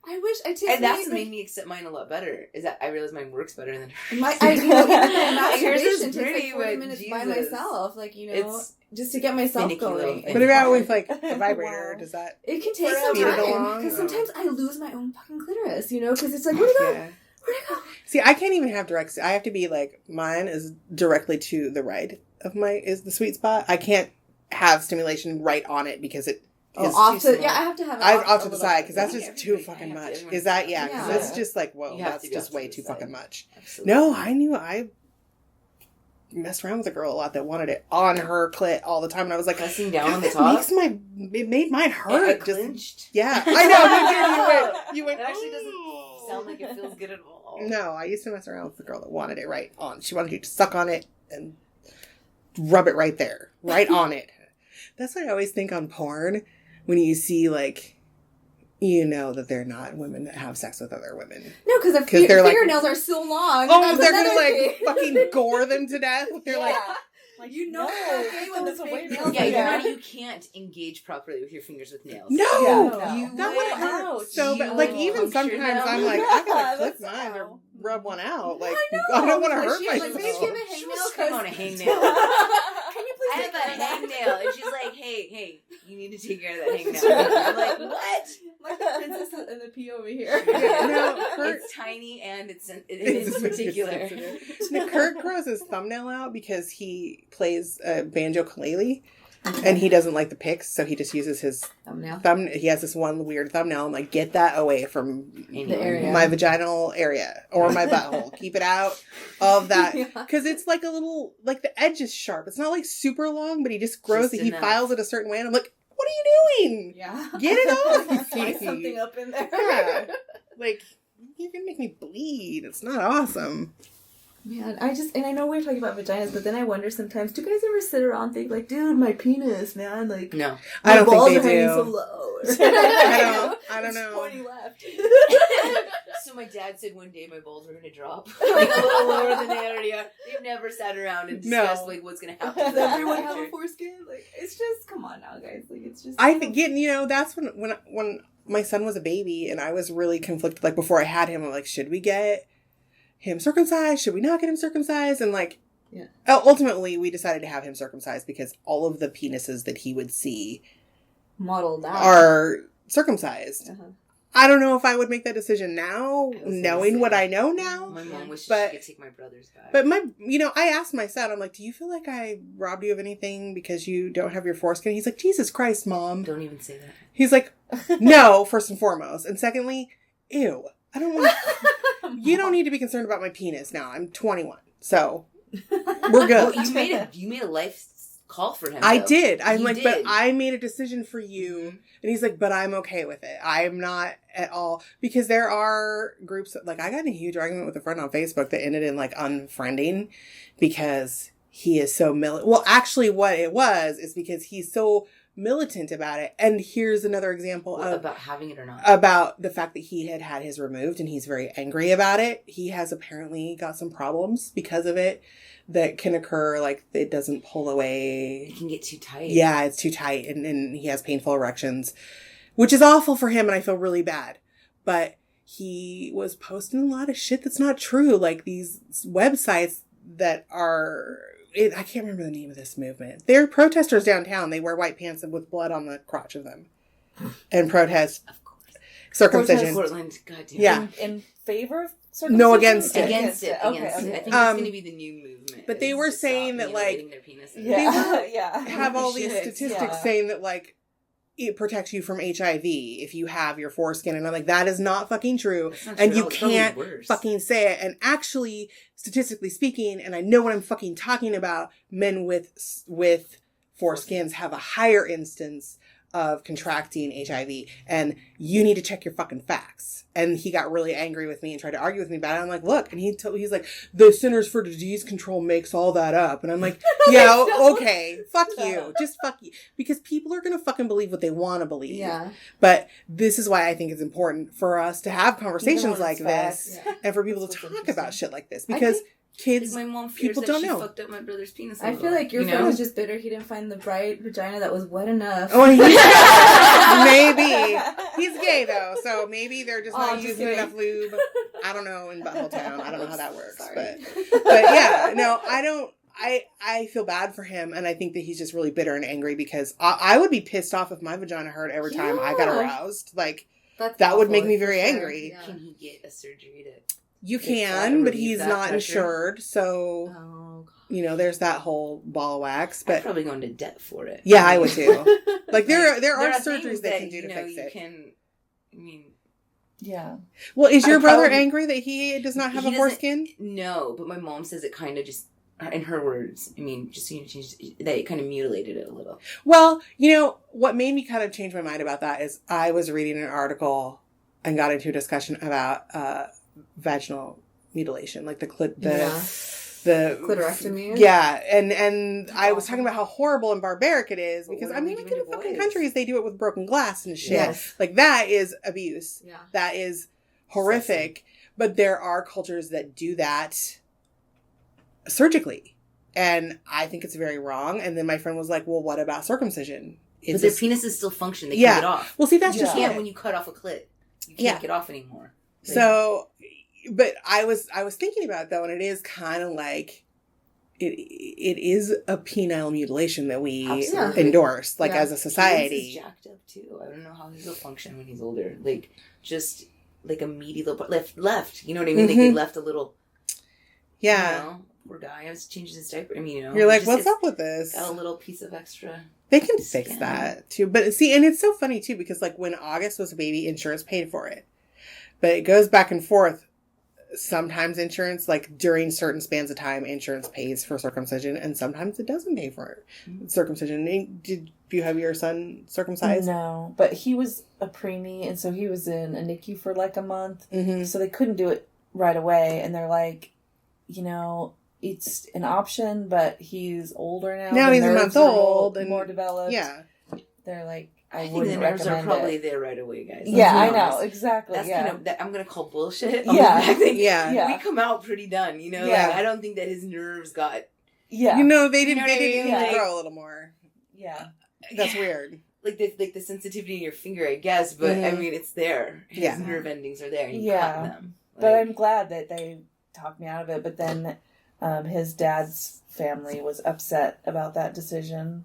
I wish I take And that's what made me accept mine a lot better. Is that I realized mine works better than hers. my even my Like, yours is masturbation takes pretty, like 40 but minutes by Jesus. myself, like, you know, It's just to get myself finicky little going. thing. What about with like the vibrator? Wow. Does that? It can take some Speed it time along? because sometimes I lose my own fucking clitoris, you know, because it's like, where'd it go? Yeah. Where'd it go? See, I can't even have direct. I have to be like, mine is directly to the right of is the sweet spot. I can't have stimulation right on it because it Oh, is off too to, small. yeah, I have to have it I've off off to a the little side bit. because that's Yeah, just too everybody- fucking yeah, much. everyone- Is that yeah? 'Cause Yeah. that's just like, whoa, You have that's to go just to way the too side. fucking much. Absolutely. No, I messed around with a girl a lot that wanted it on her clit all the time, and I was like, Pressing down on the it top. it made mine I hurt. Just clinched. yeah, I know. You went. It actually doesn't "Ooh." sound like it feels good at all. No, I used to mess around with the girl that wanted it right on. She wanted you to suck on it and rub it right there, right on it. That's what I always think on porn when you see like, you know that they're not women that have sex with other women. No, because their 'Cause they're like- fingernails are so long. Oh, That's they're gonna another like thing. fucking gore them to death. They're like, You know they're gay when those the are fake way nails more- Yeah, are you there. you can't engage properly with your fingers with nails. no, Yeah, You that would hurt Ouch. so bad. You Like will even puncture sometimes them. I'm like, I gotta clip That's mine or how. rub one out. Like I I don't want to Like, hurt she's myself. like, please give a She hangnail. was screaming on a hangnail. Can you please I take have a care of that? hangnail, and she's like, "Hey, you need to take care of that hangnail." I'm like, "What?" Like the princess and the pea over here. Yeah, no, Kurt, It's tiny and it is particular. Now, Kurt grows his thumbnail out because he plays banjo ukulele, and he doesn't like the picks, so he just uses his Thumbnail. thumb. He has this one weird thumbnail. I'm like, get that away from The area. my vaginal area or my butthole. Keep it out of that Yeah. because it's like a little like the edge is sharp. It's not like super long, but he just grows Just it. He enough. files it a certain way, and I'm like, what are you doing? Yeah. Get it off. Slice something up in there. Yeah. Like, you're gonna make me bleed. It's not awesome. Man, I know we're talking about vaginas, but then I wonder sometimes, do you guys ever sit around and think like, dude, my penis, man, like, No. I don't balls think are they hanging do. so low. I don't It's know. pointy left. So my dad said one day my balls were going to drop like a little lower than the area. They've never sat around and discussed like what's going to happen. Does to them in everyone the have a future. foreskin? Like, it's just, come on now, guys. Like, it's just. I think, that's when my son was a baby and I was really conflicted. Like, before I had him, I'm like, should we get him circumcised? Should we not get him circumcised? And like, Yeah. Ultimately, we decided to have him circumcised because all of the penises that he would see modeled out. are circumcised. Uh-huh. I don't know if I would make that decision now, I was gonna knowing say. what I know now. My mom wishes But- she could take my brothers back. But I asked my son, I'm like, do you feel like I robbed you of anything because you don't have your foreskin? He's like, Jesus Christ, Mom. Don't even say that. He's like, no, first and foremost. And secondly, ew. I don't want you don't need to be concerned about my penis now. I'm 21. So we're good. Well, you made a life call for him. I though. did. I'm You like, did. but I made a decision for you. And he's like, but I'm okay with it. I'm not at all. Because there are groups, like I got in a huge argument with a friend on Facebook that ended in like unfriending because he is so well, actually what it was is because he's so militant about it. And here's another example What, of about having it or not. about the fact that he had his removed and he's very angry about it. He has apparently got some problems because of it that can occur, like it doesn't pull away. It can get too tight. Yeah, it's too tight and he has painful erections, which is awful for him and I feel really bad. But he was posting a lot of shit that's not true. Like these websites that are, I can't remember the name of this movement. They're protesters downtown. They wear white pants with blood on the crotch of them and protest circumcision. Portland, goddamn. Yeah. In favor of circumcision? No, against it. Against it. Okay, Against it. okay. I think it's going to be the new movement. But they is were to saying stop that, like, mutilating their penises. Yeah. have all these Shit. statistics saying that, like, it protects you from HIV if you have your foreskin. And I'm like, that is not fucking true. It's not And true. you It's probably can't worse. fucking say it. And actually, statistically speaking, and I know what I'm fucking talking about, men with foreskins have a higher instance of contracting HIV, and you need to check your fucking facts. And he got really angry with me and tried to argue with me about it. I'm like, look, and he's like, the Centers for Disease Control makes all that up. And I'm like, yeah, okay, fuck you. Just fuck you. Because people are going to fucking believe what they want to believe. Yeah. But this is why I think it's important for us to have conversations like this Yeah. and for people to That's talk about shit like this. Because kids, My mom fears people that don't she know. fucked up my brother's penis. a I little, feel like your you friend know? was just bitter he didn't find the right vagina that was wet enough. oh, yeah, maybe. He's gay though, so maybe they're just Oh, not I'm just using kidding. enough lube. I don't know, in Butthole Town. I don't know how that works. Sorry. But yeah, no, I don't. I feel bad for him, and I think that he's just really bitter and angry because I would be pissed off if my vagina hurt every time I got Yeah. aroused. Like, That's that would make awful, me for very sure. angry. Yeah. Can he get a surgery to... you It's can, that but relieve he's that not pressure. insured, so Oh, God. you know, there's that whole ball of wax. I'd But probably go into debt for it. yeah, I would too. Like there are things surgeries they can do to you fix you it. Can, I mean, Yeah. Well, is your I brother probably- angry that he does not have He a doesn't- foreskin? no, but my mom says it kind of just, in her words, I mean, just so you know, that it kind of mutilated it a little. Well, you know, what made me kind of change my mind about that is I was reading an article and got into a discussion about vaginal mutilation, like the Clitorectomy. Yeah, and I was talking about how horrible and barbaric it is But because what I are we mean, like doing in to fucking boys? countries they do it with broken glass and shit. Yes. Like that is abuse. Yeah. That is horrific. But there are cultures that do that surgically, and I think it's very wrong. And then my friend was like, "Well, what about circumcision?" But their penises still function. They Yeah. can get off. Well, see, that's You just can't it. when you cut off a clit. You can't Yeah. get off anymore. So, but I was thinking about it though, and it is kind of like it is a penile mutilation that we Absolutely. endorse, like Yeah. as a His is society. jacked up too. I don't know how he'll function when he's older. Like just like a meaty little part left. You know what I mean? Like they left a little. Yeah, You know, poor guy. I was changing his diaper. I mean, you know, you're like, just- what's it's up with this? Got a little piece of extra. They can fix skin. that too. But see, and it's so funny too because like when August was a baby, insurance paid for it, but it goes back and forth. Sometimes insurance, like during certain spans of time, insurance pays for circumcision, and sometimes it doesn't pay for circumcision. Did you have your son circumcised? No, but he was a preemie, and so he was in a NICU for like a month. Mm-hmm. So they couldn't do it right away, and they're like, you know, it's an option, but he's older now. Now The he's a nerves month are old and more developed. Yeah. They're like, I I think the wouldn't nerves are recommend probably it. there right away, guys. Yeah, I Let's be know honest. exactly. That's yeah, kind of that I'm gonna call bullshit. Yeah. I think Yeah. we come out pretty done. You know, Yeah. like, I don't think that his nerves got yeah, You know, they didn't. know They what I didn't mean? Like- grow a little more. yeah. That's weird. like the sensitivity in your finger, I guess. But I Mhm. mean, it's there. His Yeah. nerve endings are there, and you Yeah. cut them. But Like, I'm glad that they talked me out of it. But then his dad's family was upset about that decision.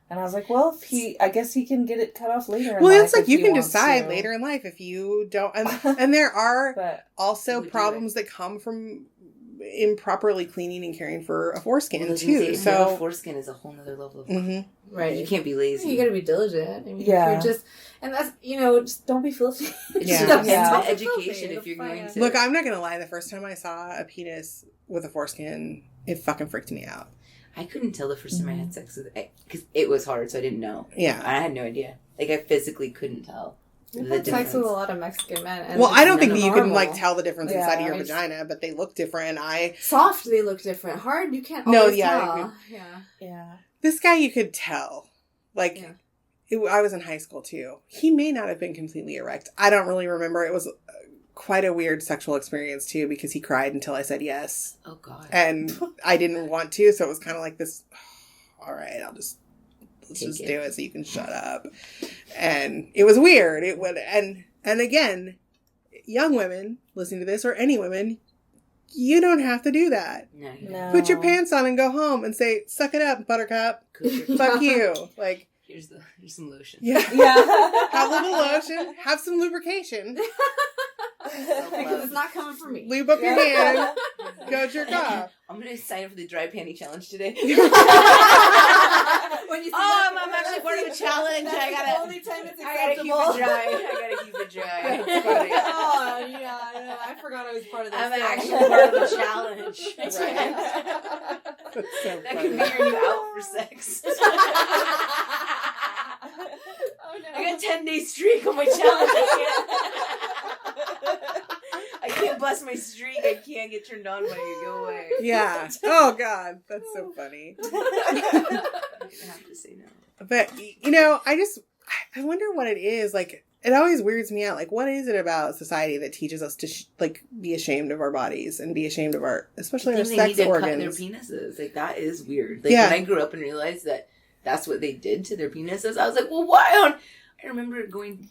And I was like, well, I guess he can get it cut off later in Well, life it's like if you he can wants decide to. later in life if you don't. And there are But also Would do problems that come from improperly cleaning and caring for a foreskin well, too. so So, foreskin is a whole nother level of. mhm. Right. You can't be lazy. You gotta be diligent. I mean, Yeah. if you're just, and that's, just don't be filthy. It's Yeah. just Yeah. an education if you're going to. Look, I'm not gonna lie. The first time I saw a penis with a foreskin, it fucking freaked me out. I couldn't tell the first time I had sex with it because it was hard, so I didn't know. Yeah. I had no idea. Like I physically couldn't tell. I've the had sex with difference. a lot of Mexican men. And Well, I don't it's think that you can normal. like tell the difference Yeah, inside of your I just- vagina, but they look different. And Soft, they look different. Hard, you can't No, always yeah, I tell. agree. Yeah. yeah, this guy, you could tell. Like, Yeah. I was in high school too. He may not have been completely erect. I don't really remember. It was quite a weird sexual experience too because he cried until I said yes, Oh God. and I didn't want to. So it was kind of like this. All right, let's Take just it. do it so you can shut up. And it was weird. It would and again, young women listening to this, or any women, you don't have to do that. No. Put your pants on and go home and say, suck it up, buttercup. Fuck you. Like, here's some lotion. yeah. Yeah. Have a little lotion. Have some lubrication. Because it's not coming from me. Lube up your hand. Go jerk off. I'm going to sign up for the dry panty challenge today. When you see that, I'm actually part of a challenge. That's I the only time it's I gotta keep acceptable. it dry. I gotta keep it dry. That's funny. Oh, yeah, I know. I forgot I was part of this. I'm thing. actually part of a challenge. Right. That's so That funny. could be your new out for sex. Oh, no. I got a 10-day streak on my challenge. I can't bust my streak. I can't get turned on by you. Go away. Yeah. Oh, God. That's so funny. I have to say no. But, I wonder what it is. Like, it always weirds me out. Like, what is it about society that teaches us to, be ashamed of our bodies and be ashamed of especially our They sex need to organs? cut their penises. Like, that is weird. Like, Yeah. when I grew up and realized that that's what they did to their penises, I was like, well, why? I remember going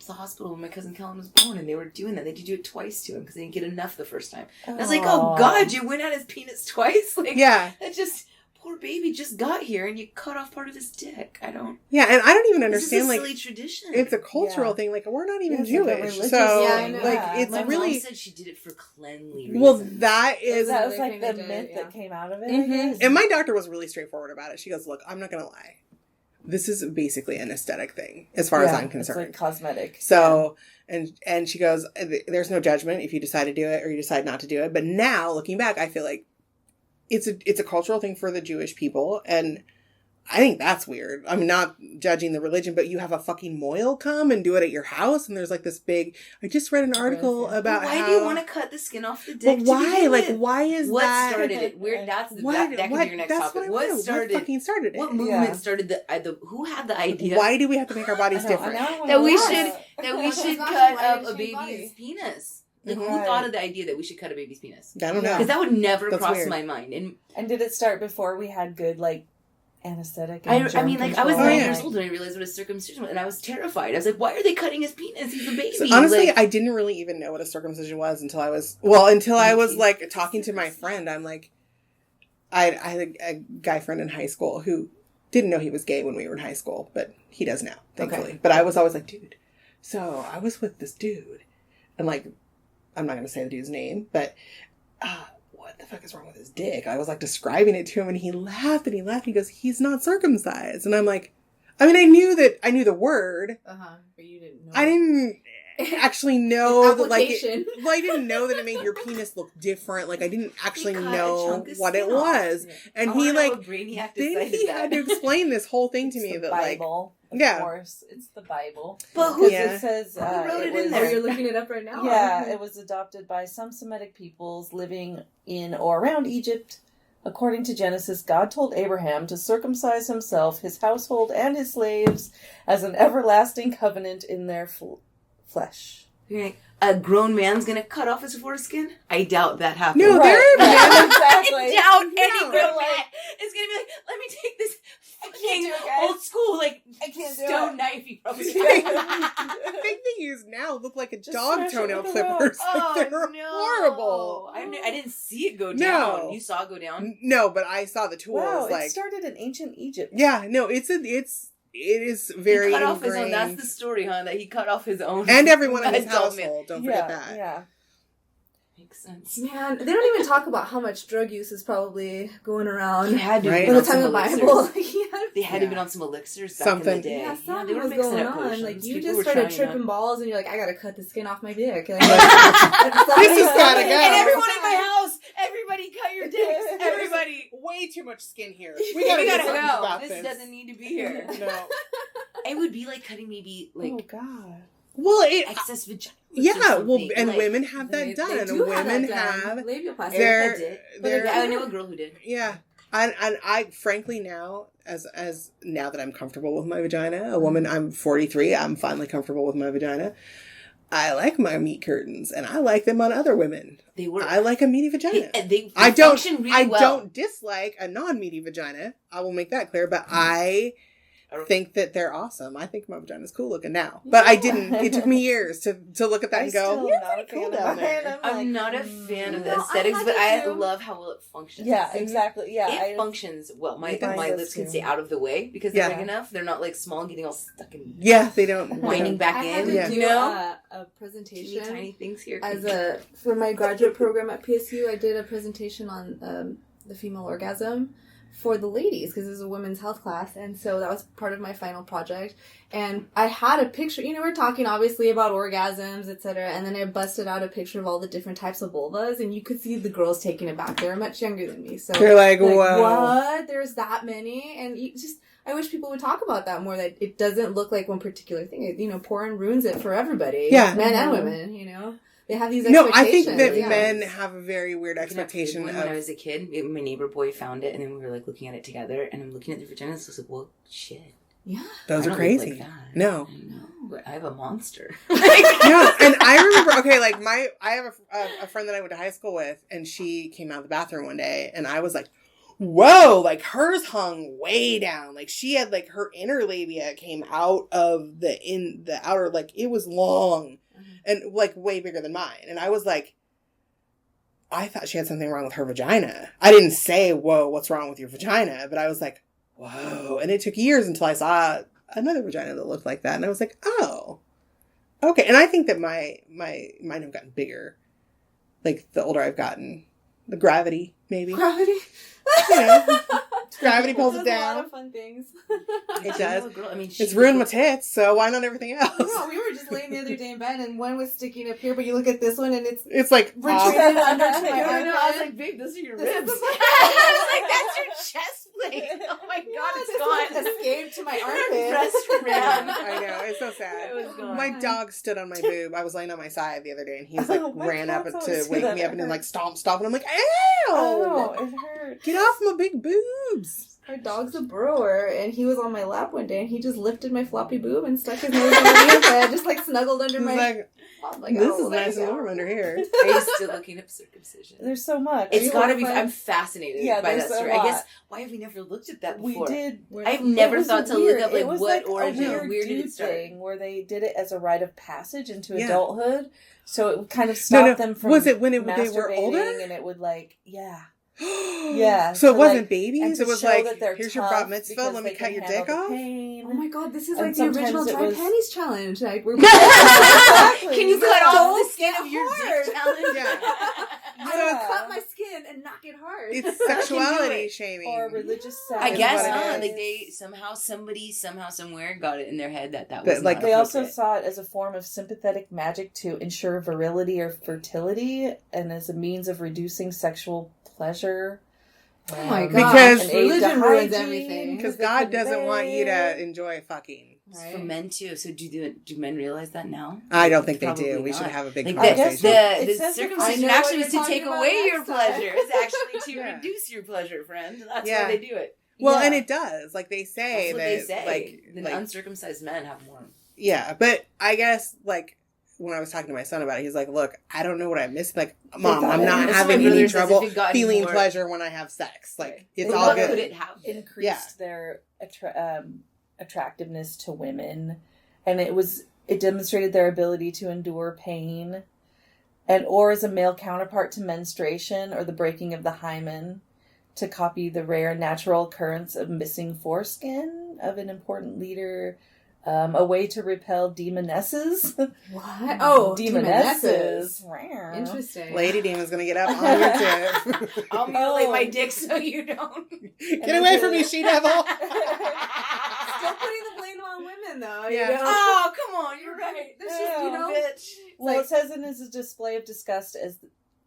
to the hospital when my cousin Helen was born, and they were doing that. They had to do it twice to him because they didn't get enough the first time. I was like, oh, God, you went at his penis twice? Like, Yeah. that just... Poor baby just got here and you cut off part of his dick. Yeah, and I don't even This understand, is a like, silly tradition. it's a cultural Yeah. thing. Like, we're not even It's like a Jewish. religious So, Yeah, I know. like, Yeah. it's My really... mom said she did it for cleanly reasons. Well, that is... That was Another like thing the they myth did, that yeah. came out of it. Mhm. And my doctor was really straightforward about it. She goes, look, I'm not going to lie. This is basically an aesthetic thing, as far as I'm concerned. It's like cosmetic. So, and she goes, there's no judgment if you decide to do it or you decide not to do it. But now, looking back, I feel like it's a cultural thing for the Jewish people. And I think that's weird. I'm not judging the religion, but you have a fucking moil come and do it at your house. And there's like this big, I just read an article about why how... do you want to cut the skin off the dick? But why? To begin Like, with? why is what that... started it? Where that could be your next that's topic. What fucking started it? What movement started the who had the idea Why do we have to make our bodies different? that we Yes. should It's not cut why up it's a your baby's body. penis? Like, who Right. thought of the idea that we should cut a baby's penis? I don't know. Because that would never That's cross weird. my mind. And did it start before we had good, like, anesthetic? I And mean, like, I was germ 9 yeah. years old when I realized what a circumcision was, and I was terrified. I was like, why are they cutting his penis? He's a baby. So honestly, Like, I didn't really even know what a circumcision was until I was like talking to my friend. I'm like, I had a guy friend in high school who didn't know he was gay when we were in high school, but he does now, thankfully. Okay. But I was always like, dude, so I was with this dude, and like, I'm not going to say the dude's name, but what the fuck is wrong with his dick? I was like describing it to him, and he laughed and he laughed. He goes, he's not circumcised, and I'm like, I mean, I knew the word. But you didn't know. I didn't actually know that, like, Application. I didn't know that it made your penis look different. Like, I didn't actually cut a know chunk of what it skin off. was. And I he, wanna know like, what brainiac then decided he that. had to explain this whole thing to It's me the that, like, Bible, of yeah. course. It's the Bible. But who? Yeah. It says Who wrote it in was, Oh, there? you're looking it up right now? Yeah, it was adopted by some Semitic peoples living in or around Egypt. According to Genesis, God told Abraham to circumcise himself, his household, and his slaves as an everlasting covenant in their flesh. You're like, a grown man's gonna cut off his foreskin? I doubt that happened. No, Right. there are men. Exactly. I doubt any No. grown Like- man is gonna be like, let me take this can't fucking do it, guys. old school, like, I can't do stone it. knife you probably I think they use now look like a Just dog smash it toenail with a clippers. Oh, Like, they're no. horrible. I didn't see it go No. down. You saw it go down? No, but I saw the tools. Wow, like, it started in ancient Egypt. yeah, no, it is very He cut off his own. ingrained. That's the story, huh? That he cut off his own. And everyone in his adult man. household. Don't forget that. Yeah. Makes sense. Man, they don't even talk about how much drug use is probably going around. He had to Right. have By been the on some time the elixirs. Bible, yeah, They had to have been on some elixirs back in Something. the day. yeah, Yeah, something they were was mixing going up on. potions. Like, you People just were started trying tripping out. balls, and you're like, I gotta cut the skin off my dick. Like, This has gotta go. And everyone in my house, everybody cut your dicks. Everybody. Way too much skin here. We gotta do something go. about This doesn't need to be here. No. It would be like cutting maybe like Oh God. Well, it. excess vagina. Yeah. Well, and women have that They done. do have Women that done. have labiaplasty. their. did. their I know a girl who did. yeah. And I frankly now, as now that I'm comfortable with my vagina, a woman, I'm 43. I'm finally comfortable with my vagina. I like my meat curtains, and I like them on other women. They were. I like a meaty vagina. They I don't. function really I well. don't dislike a non-meaty vagina. I will make that clear. But I think that they're awesome. I think my vagina's cool looking now. But I didn't. It took me years to look at that and go, yeah, pretty cool down there. I'm not a fan of the aesthetics, but I love how well it functions. Yeah, exactly. Yeah, it functions well. My lips can stay out of the way because they're big enough. They're not like small and getting all stuck in. Yeah, they don't winding back I in. had to You do know, a presentation. tiny things here. For my graduate program at PSU, I did a presentation on the female orgasm for the ladies because it was a women's health class, and so that was part of my final project. And I had a picture, we're talking obviously about orgasms, etc., and then I busted out a picture of all the different types of vulvas, and you could see the girls taking it back. They were much younger than me, so they're like whoa, what? There's that many? And I wish people would talk about that more, that it doesn't look like one particular thing. Porn ruins it for everybody, men and women, They have these expectations. No, I think that men have a very weird expectation. When I was a kid, my neighbor boy found it, and then we were like looking at it together, and I'm looking at the vaginas, and I was like, well, shit. Yeah. Those are crazy. Like that. No. I know, but I have a monster. No, and I remember, I have a friend that I went to high school with, and she came out of the bathroom one day, and I was like, whoa, like hers hung way down. Like she had like her inner labia came out of the outer, like it was long. And, like, way bigger than mine. And I was like, I thought she had something wrong with her vagina. I didn't say, whoa, what's wrong with your vagina? But I was like, whoa. And it took years until I saw another vagina that looked like that. And I was like, oh, okay. And I think that mine have gotten bigger. Like, the older I've gotten. The gravity, maybe. Gravity? Gravity pulls it down. A lot of fun things. It does. It's ruined my tits, so why not everything else? No, we were just laying the other day in bed, and one was sticking up here, but you look at this one, and it's like retreated under to my arm. I was like, babe, those are your ribs. I was like, that's your chest plate. Oh my god, it's gone. Escaped to my armpit. I know, it's so sad. It was gone. My dog stood on my boob. I was laying on my side the other day, and he like ran up to wake me up, and then like stomp, and I'm like, ow! Oh, it hurt. Get off my big boobs. Our dog's a burrower, and he was on my lap one day, and he just lifted my floppy boob and stuck his nose underneath it, just like snuggled under my... Like, this is nice and warm under here. Are you still looking up circumcision? There's so much. It's gotta be... I'm fascinated by that story. I guess, why have we never looked at that before? We did. I've never thought to look up, like, what origin or where did it start? Thing where they did it as a rite of passage into adulthood, so it would kind of stop them from Was it when they were older? And it would, like, yeah. So it wasn't babies? It was like, that here's your bat mitzvah, let me cut your dick off? Oh my god, this is like the original dry panties challenge. Like, we're Can you cut off the skin of your dick challenge? Yeah. I cut my skin and knock it hard. It's sexuality shaming. Or religious sex. I guess, huh? Like they somehow somewhere got it in their head that was like they also saw it as a form of sympathetic magic to ensure virility or fertility, and as a means of reducing sexual pleasure. Oh my god! Because religion ruins everything. Because God doesn't want you to enjoy fucking. Right. For men too. So do men realize that now? I don't think Probably they do. not. We should have a big like conversation. The circumcision actually is to take away your pleasure. It's actually to reduce your pleasure, friend. That's why they do it. Well, and it does. Like they say That's what that. they say. Like uncircumcised men have more. Yeah, but I guess like when I was talking to my son about it, he's like, "Look, I don't know what I missed. Like, Mom, I'm not having any trouble feeling pleasure when I have sex. Like, it's all good." Could it have increased their attractiveness to women, and it demonstrated their ability to endure pain, or as a male counterpart to menstruation or the breaking of the hymen, to copy the rare natural occurrence of missing foreskin of an important leader. A way to repel demonesses. What? Oh, demonesses. Interesting. Lady demon's gonna get up on your tip. I'll mutilate my dick so you don't. Get away from me, she-devil. Still putting the blame on women, though. Yeah. You know? Oh, come on, you're right. There's just, bitch. Well, it says it is a display of disgust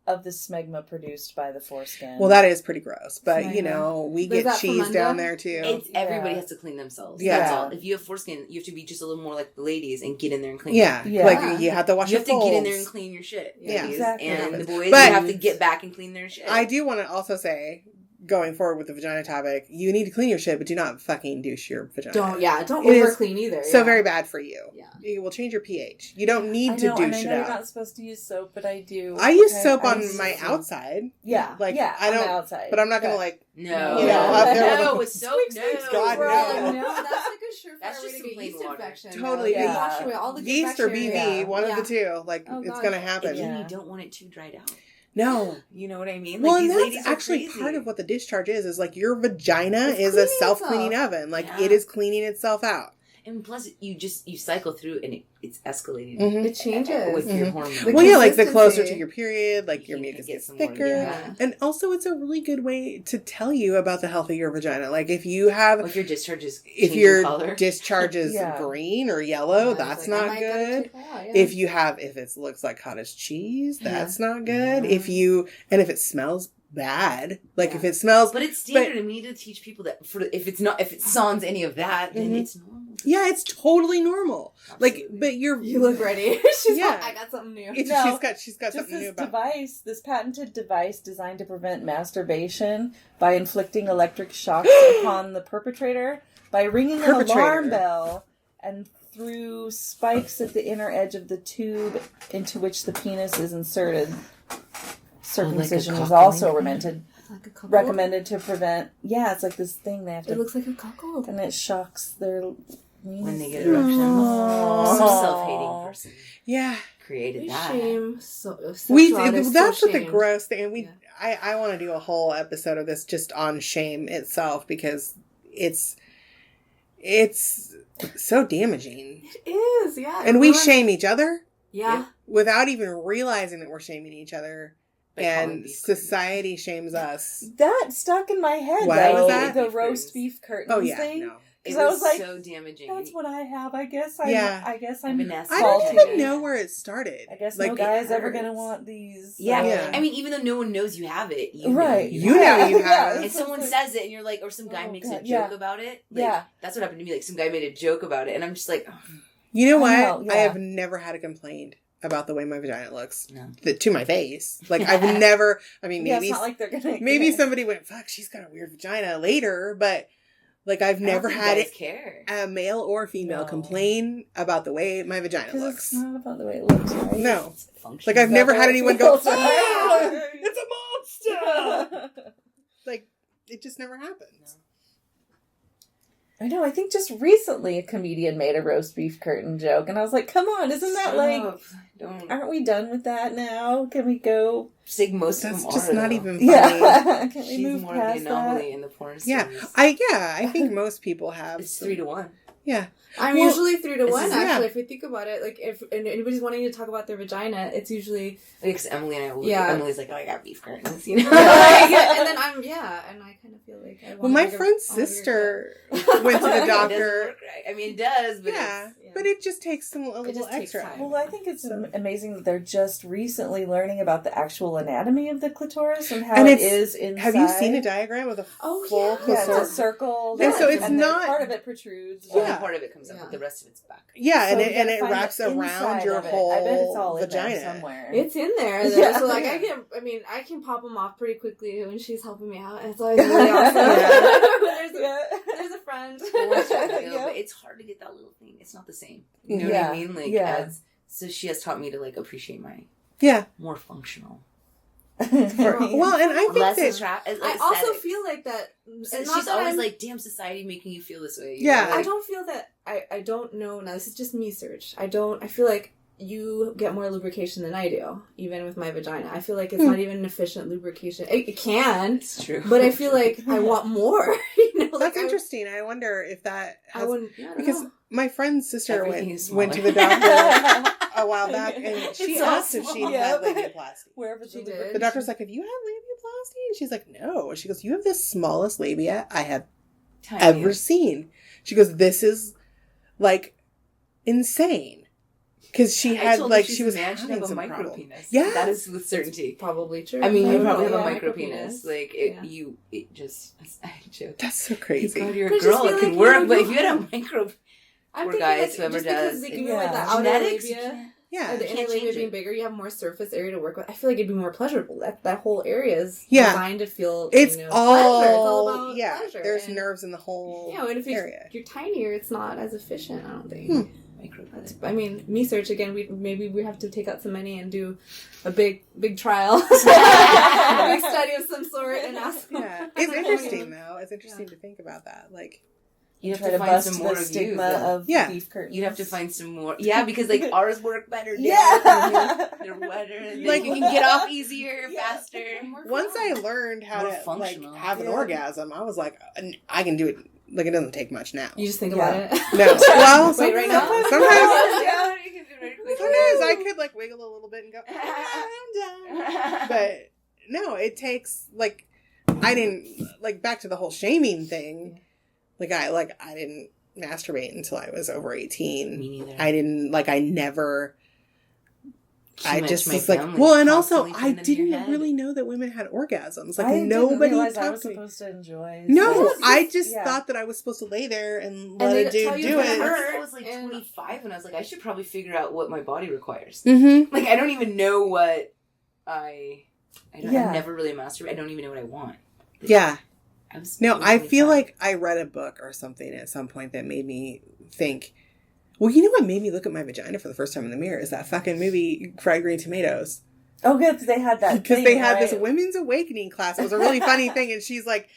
of the smegma produced by the foreskin. Well, that is pretty gross. But, smegma. We get cheese down there, too. Everybody has to clean themselves. Yeah. That's all. If you have foreskin, you have to be just a little more like the ladies and get in there and clean Yeah. it. Yeah. Like, you have to wash your folds. You have to get in there and clean your shit. Yeah, ladies. exactly. And the boys, But you have to get back and clean their shit. I do want to also say, going forward with the vagina topic, you need to clean your shit, but do not fucking douche your vagina. Don't It over is clean either. So very bad for you. Yeah. It will change your pH. You don't need to douche and I know it you're out. not supposed to use soap, but I do. I use Okay, soap I on use my soap. outside. Yeah, Like, yeah, I on don't, the outside. but I'm not gonna But- like, No. you know, up there No, with with soap, no. God, We're all like, no. no, that's like a surefire That's way just to some get plain yeast water. infection. Totally. Like, Yeah. wash away all the good yeast or bacteria. BV, Yeah. one of the two. Like, Oh, it's God. gonna happen. And Yeah. you don't want it too dried out. No. You know what I mean? Well, Like, and these that's ladies are actually crazy. part of what the discharge is like your vagina It's is a cleaning self-cleaning itself. oven. Like, Yeah. it is cleaning itself out. And plus, you cycle through and it's escalating. Mhm. It changes. With your hormones. The Well, yeah, like the closer consistency. to your period, like You your can mucus get gets some more, thicker. yeah. And also, it's a really good way to tell you about the health of your vagina. Like, if you have, If your discharge is if changing your color. discharge is Yeah. green or yellow, Yeah, that's it's like, I not might gotta good. check that out, yeah. If it looks like cottage cheese, that's not good. Yeah. If it smells bad, like Yeah. if it smells, But it's standard to me to teach people that if it sans any of that, then Mhm. it's normal. yeah, it's totally normal. Absolutely. Like, but you're, You look ready. She's Yeah. like, I got something new. it's, No, she's got Just something new this about. device, this patented device designed to prevent masturbation by inflicting electric shocks upon the perpetrator by ringing an alarm bell and through spikes at the inner edge of the tube into which the penis is inserted. Circumcision is cockle also implant? Like a recommended to prevent. Yeah, it's like this thing they have It to, looks like a cuckold. and it shocks their When they get erections. Aww. Some self-hating person Yeah, created We that. shame. that's what the gross. gross thing. And Yeah. I want to do a whole episode of this just on shame itself because it's so damaging. It is, yeah. And we shame each other Yeah. without even realizing that we're shaming each other. By calling And beef society shames us. That stuck in my head. What though, was that? The Beef roast curtains. beef curtains Oh, yeah. thing. No. It 'Cause I was like, so damaging. That's what I have. I guess Yeah. I'm Vanessa. I don't salty. even know where it started. I guess like, no guy's it ever gonna hurts. want these. Yeah. Yeah. I mean, even though no one knows you have it, you Right. know You know you have Yeah, it. And someone says it, and you're like, or some guy Oh, makes God, a yeah. joke about it. Like, Yeah. That's what happened to me. Like, some guy made a joke about it, and I'm just like, oh, You know what? I know, yeah. I have never had a complaint about the way my vagina looks No. to my face. Like, I've never, I mean, Yeah, maybe it's not like they're gonna. maybe somebody went, fuck, she's got a weird vagina later, but like I've I don't never think had guys it, care. a male or female No. complain about the way my vagina Because looks. it's not about the way it looks, right? No. It's functional. Like I've never had anyone go, Feels right. ah, it's a monster! Like, it just never happens. I know. I think just recently a comedian made a roast beef curtain joke, and I was like, "Come on, isn't that like? Stop. Don't Aren't we done with that now? Can we go? sig most of That's them just are, not though. even funny. Yeah, can we She's move more of past the anomaly that? in the porn Yeah, stars. I think most people have. It's 3-1. Yeah. I'm Well, usually 3 to this 1, is- actually, yeah. if you think about it. Like, if anybody's wanting to talk about their vagina, it's usually... Like, 'cause Emily and I will. Yeah. Emily's like, oh, I got beef curtains, you know? and then and I kind of feel like I Well, want my bigger- friend's I want bigger sister gut. went to the It doesn't doctor. work right. I mean, it does, but Yeah, Yeah. but it just takes a little just takes extra. time. Well, I think it's amazing that they're just recently learning about the actual anatomy of the clitoris and how And it it's- is inside. Have you seen a diagram with a Oh, full yeah. Yeah, clitoris? it's a circle. And so it's then not- part of it protrudes. Only Yeah. part of it comes up, Yeah. but the rest of it's back. Yeah, So and we it gotta find wraps the around inside your of it. whole I bet it's all in there vagina. somewhere. It's in there, though. Yeah. So, like, Yeah. I can pop them off pretty quickly when she's helping me out, and it's always really awesome. Yeah. There's a friend. Yeah. But it's hard to get that little thing. It's not the same. You know Yeah. what I mean? Like, Yeah. so she has taught me to, like, appreciate my Yeah. more functional. Well, and I think Less that attractive. I also feel like that. So It's not she's that always I'm- like, damn, society making you feel this way. Yeah. I don't feel that. I don't know. Now, this is just me, Serge. I feel like you get more lubrication than I do, even with my vagina. I feel like it's not even an efficient lubrication. It can, It's true. but I feel like I want more. You know, like that's interesting. I wonder if that I has, wouldn't. Yeah, I don't because know. my friend's sister Everything is went to smaller. the doctor a while back, and she It's all asked if she'd small. had Yeah. labiaplasty. Wherever She the did. The doctor's like, "Have you had labiaplasty?" And she's like, "No." She goes, "You have the smallest labia I have Tiny. ever seen." She goes, "This is like insane." Because she I had told her like she's she was a man, she'd having have a some micro problem. penis. Yeah. That is with certainty. Probably true. I mean, you don't probably know. have a Yeah, micro penis. Like, Yeah. it just, I joke. That's so God, crazy. you're But I a just girl, feel it could like, work, you know, but you if you had a have- micro, I'm Poor thinking guys, like, whoever just because does. they give you like Yeah. the outer genetics, labia. you can't- Yeah. Or the can't inner labia change being it. bigger, you have more surface area to work with. I feel like it'd be more pleasurable. That whole area is Yeah. designed to feel, It's pleasure. all, It's all about yeah, pleasure. there's And, nerves in the whole and if area. you're tinier, it's not as efficient, I don't think. I mean, me search again. Maybe we have to take out some money and do a big trial, a big study of some sort, and ask. Yeah, it's interesting though. It's interesting to think about that. Like, You have Try to to find bust some the more stigma reviews. of Yeah. beef curtains. You'd have to find some more. Yeah, because like ours work better. Yeah. They're wetter. And Like- you can get off easier, Yeah. faster. once I learned how More to like functional. have an Yeah. orgasm, I was like, I can do it. Like, it doesn't take much now. You just think Yeah. about it. No, well, Wait, right now? sometimes Yeah, you can do it right quick. sometimes I could like wiggle a little bit and go, I'm done. But no, it takes like I didn't like back to the whole shaming thing. Like I didn't masturbate until I was over 18. Me neither. I never. Too I much just my was like, family well, and also constantly I putting them in your didn't head. really know that women had orgasms. Like I nobody didn't realize I talked was to me. supposed to enjoy. No, sex. I just Yeah. thought that I was supposed to lay there and And let they a dude tell you do that it. hurt. I was like And- 25 and I was like, I should probably figure out what my body requires. Mm-hmm. Like, I don't even know what I Yeah. never really masturbate. I don't even know what I want. Like, Yeah. I was No, I feel 25. like I read a book or something at some point that made me think, well, you know what made me look at my vagina for the first time in the mirror is that fucking movie, Fried Green Tomatoes. Oh, good, because they had that. Because thing, they had right? this women's awakening class. It was a really funny thing. And she's like,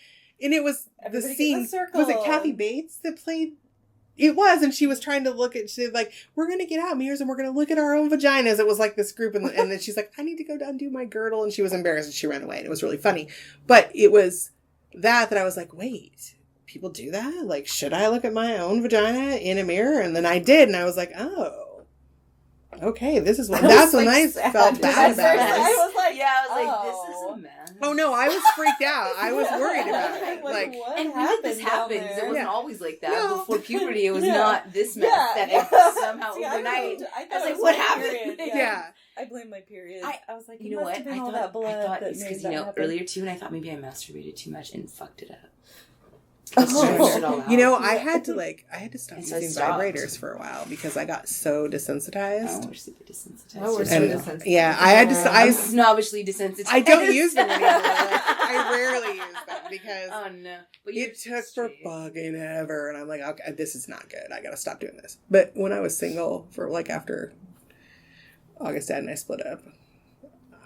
and it was Everybody the get scene. in a circle. Was it Kathy Bates that played? It was. And she was trying to look at, she's like, we're going to get out mirrors and we're going to look at our own vaginas. It was like this group. And then she's like, I need to go undo my girdle. And she was embarrassed and she ran away. And it was really funny. But it was that I was like, wait, people do that? Like, should I look at my own vagina in a mirror? And then I did. And I was like, oh. Okay, this is what. I That's was, when I like, sad. felt bad about I it. was like, yeah, I was like, oh. this is a mess. Oh no, I was freaked out. I was worried about it. Like, what And when did this happened happen? down 'Cause there? it wasn't Yeah. always like that. No. Before puberty, it was Yeah. not this mess Yeah. that somehow See, I overnight. thought I it was like, was what my happened? period, yeah. I blame my period. I- I was like, You know must what? have been all that blood that it's made because, that happen. earlier too, and I thought maybe I masturbated too much and fucked it up. Oh. Stretched it all out. You know, I had to stop And so I using stopped. vibrators for a while because I got so desensitized. Oh, we're super desensitized. Oh, we're Just so And so desensitized. yeah, I had to. I'm snobbishly desensitized. I don't use them anymore. Like, I rarely use them because Oh no! But it took for fucking ever, and I'm like, okay, this is not good. I gotta stop doing this. But when I was single for like after August Dad and I split up,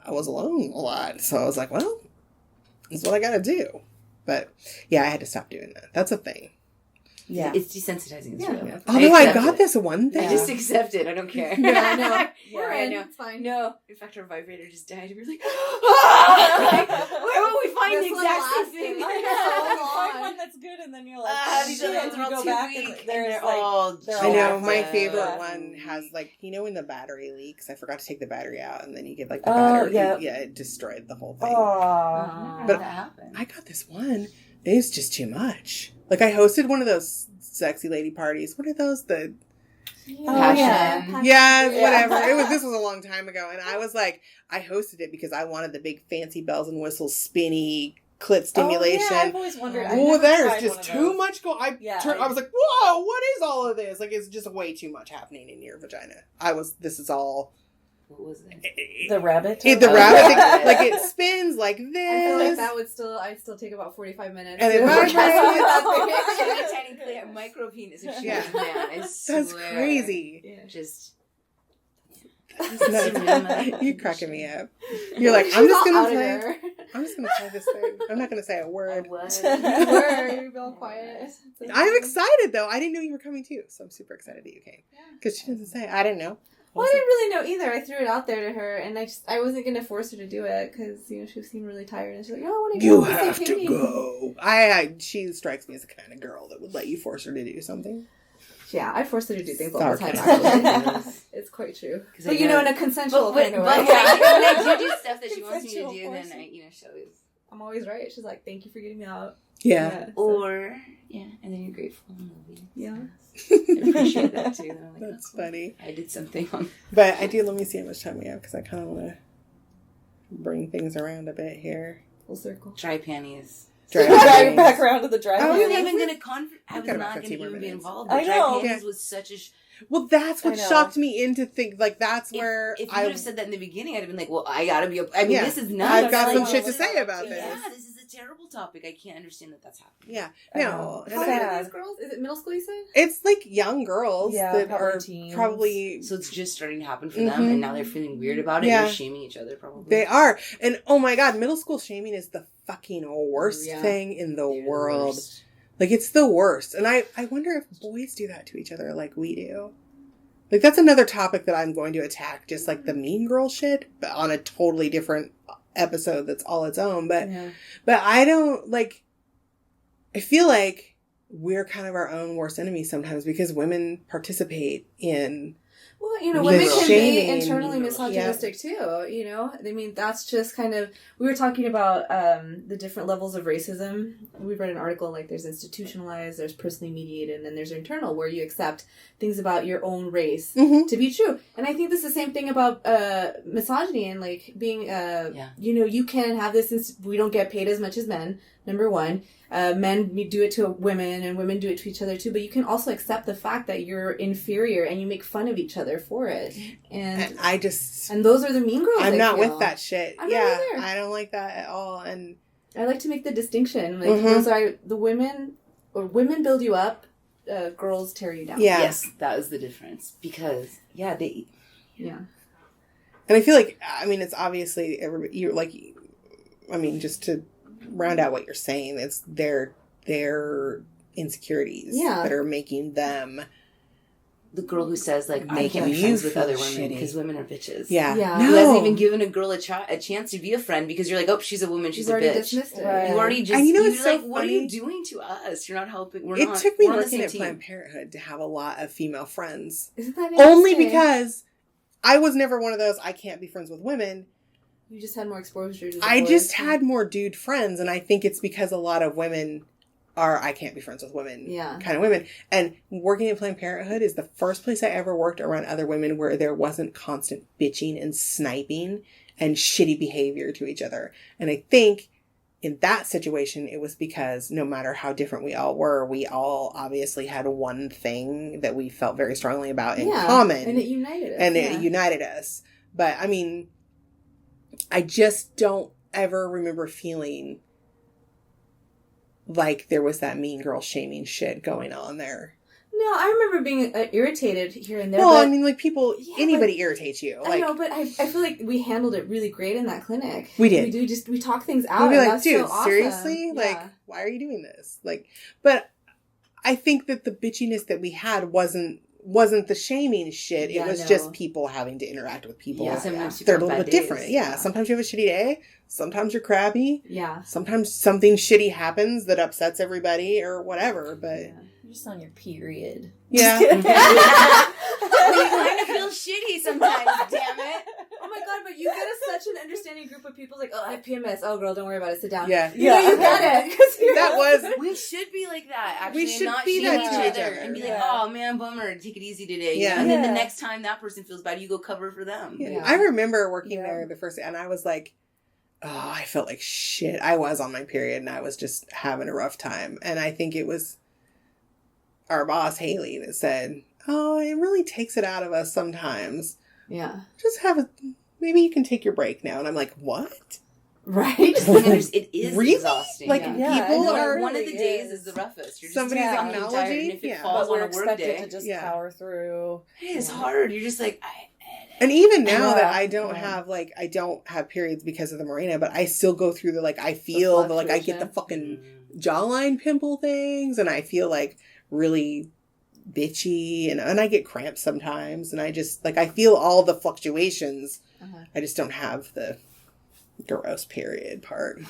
I was alone a lot, so I was like, well, this is what I gotta do. But yeah, I had to stop doing that. That's a thing. Yeah. It's desensitizing. It's Yeah. real. Although I accept got it. this one thing. I just accept it. I don't care. Yeah, I know. Yeah, We're I in. know. It's fine. No, in fact, our vibrator just died. And we were like, ah! Where will we find This the one exact lasted. same thing? I know. You find one that's good, and then you're like, These shit, other ones and are you all go too back, weak, and and there's they're like, all. they're I know, all my jacked favorite up. one has like, you know when the battery leaks, I forgot to take the battery out and then you get like the Oh, battery. yeah. Yeah, it destroyed the whole thing. Aw. But- that happened. I got this one. It was just too much. Like I hosted one of those sexy lady parties. What are those? The Passion. yeah, Yeah. whatever. This was a long time ago, and I was like, I hosted it because I wanted the big fancy bells and whistles, spinny clit stimulation. Oh, yeah, I've always wondered. I've Oh, never there's tried just one of too those. much going. Yeah, I was like, whoa, what is all of this? Like, it's just way too much happening in your vagina. This is all. What was it? The rabbit. The Oh, rabbit thing, yeah. like it spins like this. I feel like that would I'd still take about 45 minutes. And it to vibrates. orgasm. She had a tiny clit, micro penis if she Yeah. was a man. I That's swear. crazy. Yeah. Just. You're cracking me up. You're like, She's I'm just all gonna out of play. her. I'm just gonna play this thing. I'm not gonna say a I word. was. You were. You're all quiet. I'm excited though. I didn't know you were coming too, so I'm super excited that you came. Because she doesn't say. I didn't know. Well, I didn't really know either. I threw it out there to her, and I wasn't gonna force her to do it because she seemed really tired, and she's like, "Oh, I want to go." You Let's have take to Katie." go. She strikes me as the kind of girl that would let you force her to do something. Yeah, I force her to do things all the time. Sarcasm. Actually, it's quite true. 'Cause But I you know, know- in a consensual But kind of when way. I do stuff that she wants me to Consensual do, then forcing. she always. I'm always right. She's like, "Thank you for getting me out." Yeah. so- Or and then you're grateful and lovely. Yeah. I appreciate that too. I'm like, That's cool. funny. I did something on. But I do. Let me see how much time we have because I kind of want to bring things around a bit here. Full circle. Dry panties. Dry Driving panties. back around to the Oh, drive. I wasn't yeah. even gonna I We've was got not about gonna 15 more even be minutes. involved. I But dry know. panties was such a Well, that's what I know. shocked me into think like that's where If you I would have said that in the beginning, I'd have been like, well, I gotta be. I mean, Yeah. this is nuts. I've got Like, some shit to say about this. Yeah, this is a terrible topic. I can't understand that that's happening. Yeah, I no, know. and How old Sad. are these girls? Is it middle school, you said? it's like young girls Yeah, that probably are teens. probably So it's just starting to happen for them, and now they're feeling weird about it. Yeah. They're shaming each other, probably. they are, and oh my god, middle school shaming is the fucking worst Yeah. thing in the They're the world. worst. Like it's the worst, and I wonder if boys do that to each other like we do. Like that's another topic that I'm going to attack, just like the mean girl shit, but on a totally different episode that's all its own. But I don't like. I feel like we're kind of our own worst enemies sometimes because women participate in. Well, you know, The women can shaming, be internally yeah. misogynistic too, you know? I mean, that's just kind of... We were talking about the different levels of racism. We read an article, like, there's institutionalized, there's personally mediated, and then there's internal, where you accept things about your own race Mm-hmm. to be true. And I think this is the same thing about misogyny and, like, being... You know, you can have this... We don't get paid as much as men, number one. Men do it to women and women do it to each other too, but you can also accept the fact that you're inferior and you make fun of each other for it. And I just... and those are the mean girls. I'm I not feel. with that shit. I'm not Yeah, either. I don't like that at all. And I like to make the distinction. Like Mhm. those are the women, or women build you up, girls tear you down. yeah. Yes, that was the difference. Because, yeah, they... Yeah. And I feel like, I mean, it's obviously, you're like, I mean, just to round out what you're saying, it's their insecurities that are making them. The girl who says, like, I Making can't be you friends with feel other women shitty. because women are bitches. Yeah. Yeah. No. Who hasn't even given a girl a chance to be a friend because you're like, oh, she's a woman, she's She's a already bitch. dismissed it. Right. You already just, And you know you're what's so like, what are funny? you doing to us? You're not helping. We're It not. took me we're on the working same at team. Planned Parenthood to have a lot of female friends. Isn't that Only interesting? because I was never one of those, I can't be friends with women. You just had more exposure to the I boys. just had more dude friends, and I think it's because a lot of women are, I can't be friends with women kind of women. And working at Planned Parenthood is the first place I ever worked around other women where there wasn't constant bitching and sniping and shitty behavior to each other. And I think in that situation, it was because no matter how different we all were, we all obviously had one thing that we felt very strongly about in common. And it united us. And it united us. But I mean, I just don't ever remember feeling like there was that mean girl shaming shit going on there. No, I remember being irritated here and there. Well, but I mean, like people, Yeah, anybody irritates you. I Like, know, but I feel like we handled it really great in that clinic. We did. We talk things out. we'd be and like, that's dude, so awesome. seriously? Yeah. Like, why are you doing this? Like, but I think that the bitchiness that we had wasn't the shaming shit. It Yeah, was no. just people having to interact with people. Yeah, sometimes They're a people little have bit bad different. days. Yeah. Sometimes you have a shitty day. Sometimes you're crabby. Yeah. Sometimes something shitty happens that upsets everybody or whatever. But You're just on your period. yeah. You kind of feel shitty sometimes, damn it. Oh my god, but you get such an understanding group of people like, oh, I have PMS. Oh, girl, don't worry about it. Sit down. Yeah. You know, you get it. 'cause you're- That was We should be like that, actually. We and should not be shame that each to each other. other. And be like, Yeah. oh, man, bummer. Take it easy today. Yeah. And then the Yeah. next time that person feels bad, you go cover for them. Yeah. Yeah. I remember working Yeah. there the first day, and I was like, oh, I felt like shit. I was on my period, and I was just having a rough time. And I think it was our boss, Haley, that said, oh, it really takes it out of us sometimes. Yeah. Just maybe you can take your break now. And I'm like, what? Right? It is Really? exhausting. Like, Yeah, people I know. are... one of the really days is. is the roughest. You're just Somebody's fucking tired, acknowledging, and if it yeah. falls But we're on a work expected day, to just Yeah. power through. it's hard. You're just like, And even now Yeah. that I don't have periods because of the Mirena, but I still go through I feel I get the fucking jawline pimple things, and I feel like really bitchy, and I get cramps sometimes, and I just I feel all the fluctuations. I just don't have the gross period part.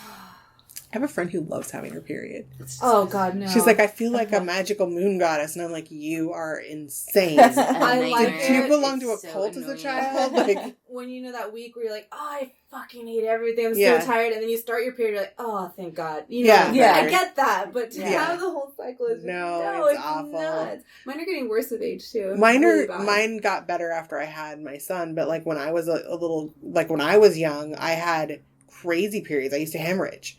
I have a friend who loves having her period. Oh god, no. She's like, I feel like a magical moon goddess, and I'm like, you are insane. I nightmare. like Did you it. belong to a It's so cult as a annoying. child? Like, when you know that week where you're like, oh, I fucking hate everything. I'm Yeah. so tired. And then you start your period, you're like, oh, thank God. You know, Yeah. Yeah. I get that. But to Yeah. have the whole cycle is No, it's awful. nuts. Mine are getting worse with age, too. Mine Really bad. got better after I had my son, but when I was a little, when I was young, I had crazy periods. I used to hemorrhage.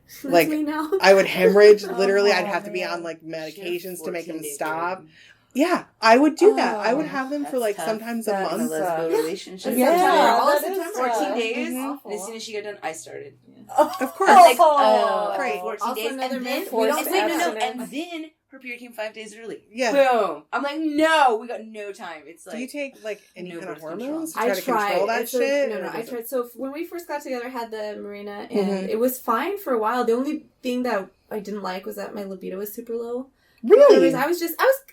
That's like, me now. I would hemorrhage. Literally, I'd have to be man. on medications to make them 14-day stop. period. Yeah, I would do that. I would Oh, have them for that's like tough. sometimes a That In a month. lesbo relationship. That's Yeah, September. All of that is September. 14 rough. days. Mhm. Awful. As soon as she got done, I started. Of course. I was like, Great. 14 Also days. another And then, myth, we don't and say wait, no, that. and then her period came 5 days early. Yeah. Boom. I'm like, no, we got no time. It's like, Do you take like any no kind of birth control. hormones to I try to tried. control that It's a- shit? No, or I does it- tried. So when we first got together, I had the Marina, and Mhm. it was fine for a while. The only thing that I didn't like was that my libido was super low. Really? I was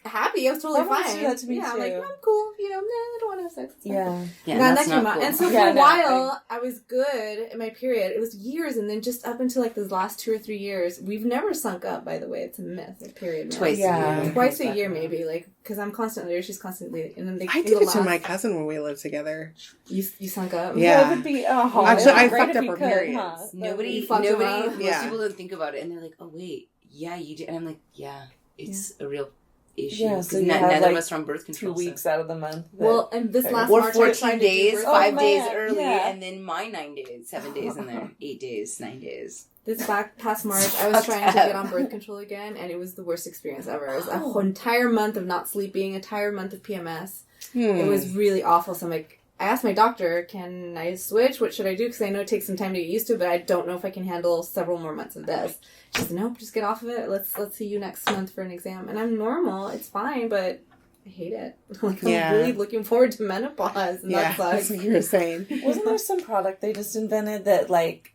happy. I was totally That used to fine. do that to me, yeah, I'm like, too. I'm cool. You know, I don't want to have sex. It's fine. Yeah. yeah, Now that's that came not out. cool. And so for Yeah, a no, while, I was good in my period. It was years, and then just up until like the last 2 or 3 years, we've never sunk up, by the way. It's a myth, a period myth. Twice Yeah. a year. Twice a Comes year, back around. maybe, like, because I'm constantly there, she's constantly, and then they I in did the it to last- my cousin when we lived together. You sunk up? Yeah. That would be, Actually, I great fucked if up you her could, periods. huh? Nobody, You fucked him up? most Yeah. people don't think about it, and they're like, "Oh wait, yeah, you did," and I'm like, "Yeah, it's a real issue." Yeah, 'Cause so you neither have, of like, us are on birth 2 control. weeks out of the month. Well, and this last Or March, I tried 14 to do days, birth- 5 days man, early, yeah. and then my 9 days, 7 days in there, 8 days, 9 days. This past March, I was trying to get on birth control again, and it was the worst experience ever. It was a whole entire month of not sleeping, entire month of PMS. It was really awful. So I'm like, I asked my doctor, can I switch? What should I do? Because I know it takes some time to get used to, but I don't know if I can handle several more months of this. She said, nope, just get off of it. Let's see you next month for an exam. And I'm normal. It's fine, but I hate it. Like, Yeah. I'm really looking forward to menopause, and Yeah, that that's sucks. what you were saying. Wasn't there some product they just invented that, like,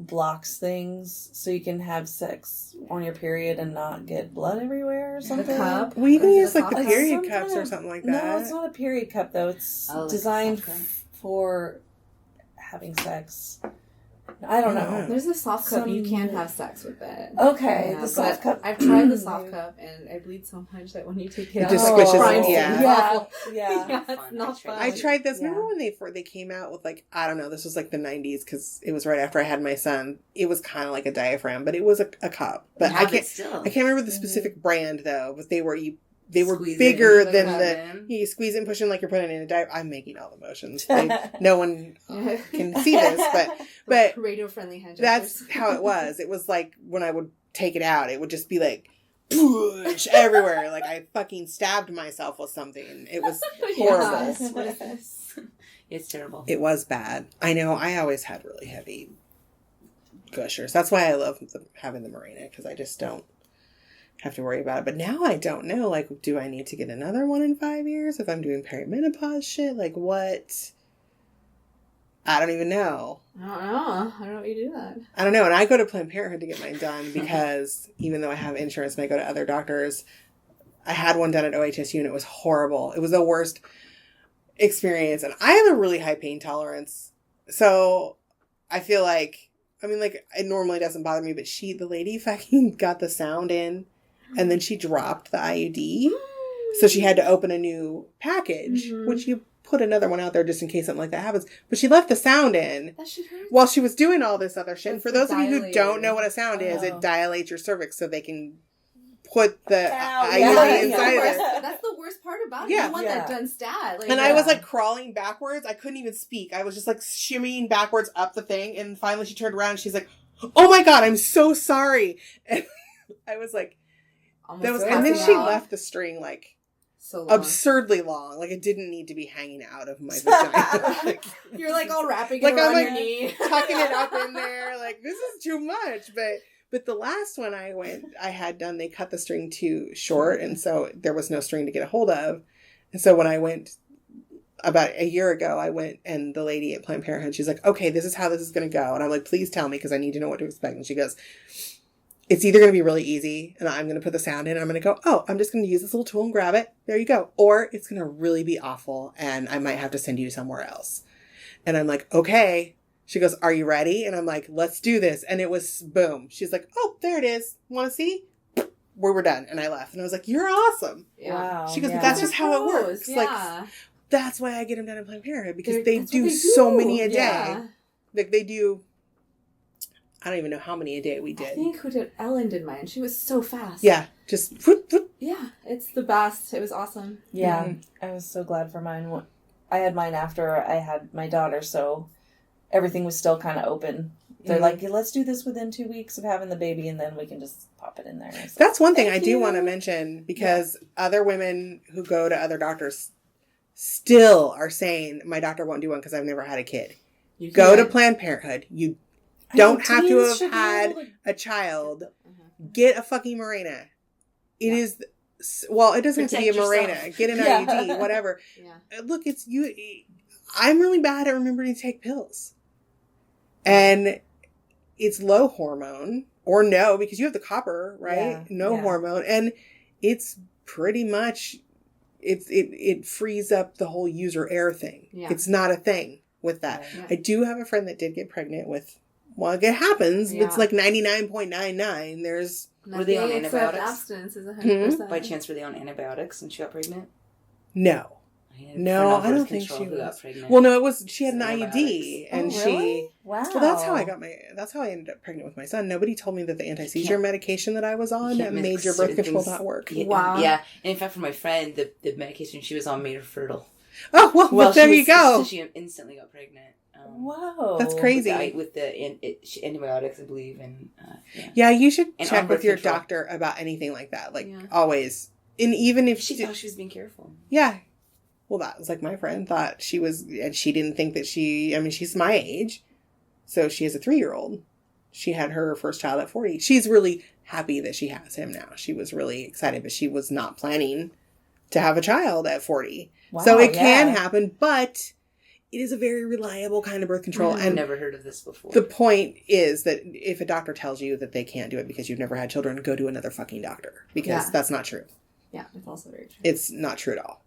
blocks things so you can have sex on your period and not get blood everywhere or something? cup? Well, you can Or is it use a like the soft- period Some cups kind or of- something like No, that. it's not a period cup, though. It's Oh, like a designed soft cup? for having sex. I don't know. There's a soft cup. You Some- can have sex with it. Okay, Yeah, the soft but cup. I've tried the soft cup, and I bleed so much that when you take it It out, just it's like squishes crime it, scene. yeah. It's Yeah, awful. yeah. Yeah, Fun. it's not fun. I tried this. Yeah. Remember when they came out with like, I don't know, this was like the 90s because it was right after I had my son. It was kind of like a diaphragm, but it was a cup. But You I have can't it still. I can't remember the specific brand though. But they were Squeeze it bigger into than cup the. in. You squeeze it and push it like you're putting it in a diaper. I'm making all the motions. No one can see this, but radio-friendly hand that's gestures. how it was. It was like when I would take it out, it would just be like push everywhere. Like I fucking stabbed myself with something. It was horrible. Yes. What is this? It's terrible. It was bad. I know. I always had really heavy gushers. That's why I love having the Marina, because I just don't have to worry about it. But now I don't know. Like, do I need to get another one in 5 years if I'm doing perimenopause shit? Like, what? I don't even know. I don't know. I don't know what you do that. I don't know. And I go to Planned Parenthood to get mine done because even though I have insurance and I go to other doctors, I had one done at OHSU and it was horrible. It was the worst experience. And I have a really high pain tolerance. So I feel like, I mean, like, it normally doesn't bother me, but the lady fucking got the sound in and then she dropped the IUD. So she had to open a new package, which you put another one out there just in case something like that happens. But she left the sound in That shit hurts. while she was doing all this other shit. And It's for the those of you who dilator. don't know what a sound is, Oh. it dilates your cervix so they can put the Ow, IUD yeah. That's the inside worst- there. That's the worst part about it. Yeah. You want Yeah. that done stat. Like, And I was Yeah. like crawling backwards. I couldn't even speak. I was just like shimmying backwards up the thing. And finally she turned around and she's like, "Oh my God, I'm so sorry." And I was like, almost and then passing she out. left the string like So long. absurdly long. Like it didn't need to be hanging out of my vagina. Like, You're like all wrapping Like, it around I'm your like- knee. tucking it up in there. Like, this is too much. But the last one I had done, they cut the string too short. And so there was no string to get a hold of. And so when I went about a year ago, I went and the lady at Planned Parenthood, she's like, "Okay, this is how this is going to go." And I'm like, "Please tell me because I need to know what to expect." And she goes, "It's either going to be really easy and I'm going to put the sound in and I'm going to go, oh, I'm just going to use this little tool and grab it. There you go. Or it's going to really be awful and I might have to send you somewhere else." And I'm like, "Okay." She goes, "Are you ready?" And I'm like, "Let's do this." And it was boom. She's like, "Oh, there it is. Want to see?" We were done. And I left. And I was like, "You're awesome." Yeah. Wow. She goes, yeah. "But that's just how it Pros, works." Yeah. Like, that's why I get them done in Planned Parenthood because They're- they that's do what so many a day. Yeah. Like they do, I don't even know how many a day we I did. think Ellen did mine. She was so fast. Yeah, just whoop, whoop. Yeah. It's the best. It was awesome. Yeah, Mhm. I was so glad for mine. I had mine after I had my daughter, so everything was still kind of open. They're Mhm. like, "Let's do this within 2 weeks of having the baby, and then we can just pop drop it in there. So. That's one thing Thank I do you. want to mention, because other women who go to other doctors still are saying, my doctor won't do one because I've never had a kid. You Go to can't- Planned Parenthood. You I know, don't have to teens have should be had able to- a child. Mhm. Get a fucking Mirena. It is, well, it doesn't have to be a Protect Mirena. yourself. Get an Yeah. IUD, whatever. Yeah. Look, it's you. I'm really bad at remembering to take pills. And it's low hormone, or no, because you have the copper, right? Yeah, No yeah. hormone. And it's pretty much, it frees up the whole user error thing. Yeah. It's not a thing with that. Yeah. I do have a friend that did get pregnant with, well, it happens. Yeah. It's like 99.99. There's, Were they on Nothing except antibiotics? abstinence is 100%. By chance, were they on antibiotics and she got pregnant? no. I had a No, friend on I don't birth think control she who got was. pregnant. Well, no, it was, she had an Antibiotics. IUD. And Oh, really? she, Wow. well, that's how I ended up pregnant with my son. Nobody told me that the anti-seizure medication that I was on can't made mix your birth certain control things. not work. Yeah, Wow. Yeah. And in fact, for my friend, the medication she was on made her fertile. Oh, well there she you was- go. So she instantly got pregnant. Wow. That's crazy. With the antibiotics, I believe. And Yeah, you should And check on with birth your control. doctor about anything like that. Like, Yeah. always. And even if She thought she was being careful. yeah. Well, that was like my friend thought she was, and she didn't think that she's my age. So she has a 3-year-old. She had her first child at 40. She's really happy that she has him now. She was really excited, but she was not planning to have a child at 40. Wow, So it can yeah. happen, but it is a very reliable kind of birth control. I've And never heard of this before. the point is that if a doctor tells you that they can't do it because you've never had children, go to another fucking doctor, because Yeah. that's not true. Yeah, it's also very true. It's not true at all.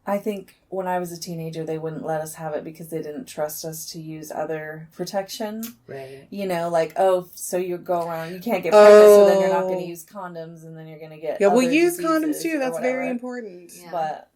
I think when I was a teenager, they wouldn't let us have it because they didn't trust us to use other protection. Right. You know, like, oh, so you go around, you can't get pregnant, so then you're not going Oh. to use condoms, and then you're going to get Yeah, we'll other use diseases condoms too. or That's very whatever. important. Yeah. But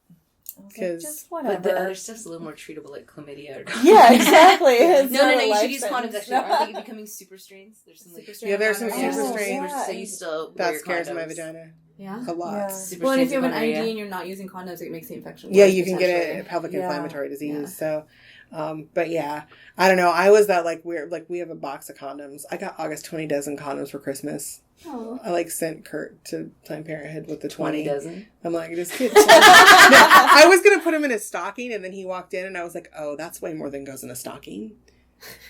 I was like, 'Cause- just But whatever. the other stuff's a little more treatable, like chlamydia. Or Yeah, exactly. It's No, not no, a you life should use condoms. sentence. Actually, aren't they becoming super strains? There's some like Super Yeah, there's some strain super gonorrhea. strains. Yeah. So you still wear That your scares my condoms. vagina Yeah. a lot. Yeah. Super Well, and if strains you of have an gonorrhea. IUD and you're not using condoms, it makes the infection worse. Yeah, you can get potentially. a pelvic Yeah. inflammatory disease. Yeah. So, but yeah, I don't know. I was that like weird. Like we have a box of condoms. I got August 20 dozen condoms for Christmas. Oh. I like sent Kurt to Planned Parenthood with the 20 20. dozen. I'm like, just kidding. No, I was gonna put him in a stocking, and then he walked in, and I was like, oh, that's way more than goes in a stocking.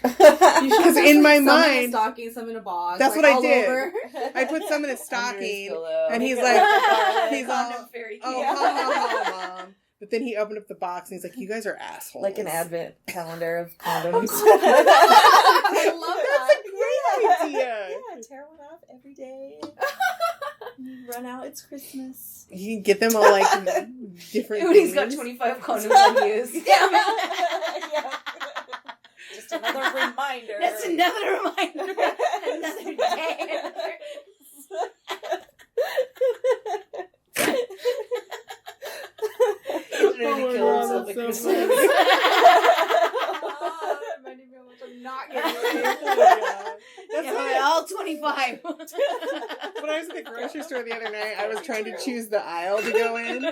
You should Because have in my some in a mind, stocking, some in a box. that's like, what I all did. over. I put some in a Under his stocking, pillow. and he's Make like, it like a he's condom all, fairy oh, Yeah. ha, ha, ha, Mom. But then he opened up the box, and he's like, you guys are assholes. Like an advent calendar of condoms. I love That's that. a great idea. Yeah, tear one off every day. You run out, it's Christmas. You can get them all like different He's got things. 25 condoms unused. Yeah. Just another reminder. That's another reminder. Another day. He's ready to kill himself at that's so Christmas. funny. Oh, that reminded me of what I'm not getting Oh ready. my God. That's Yeah, what all 25. when I was at the grocery store the other night, I was trying to choose the aisle to go in.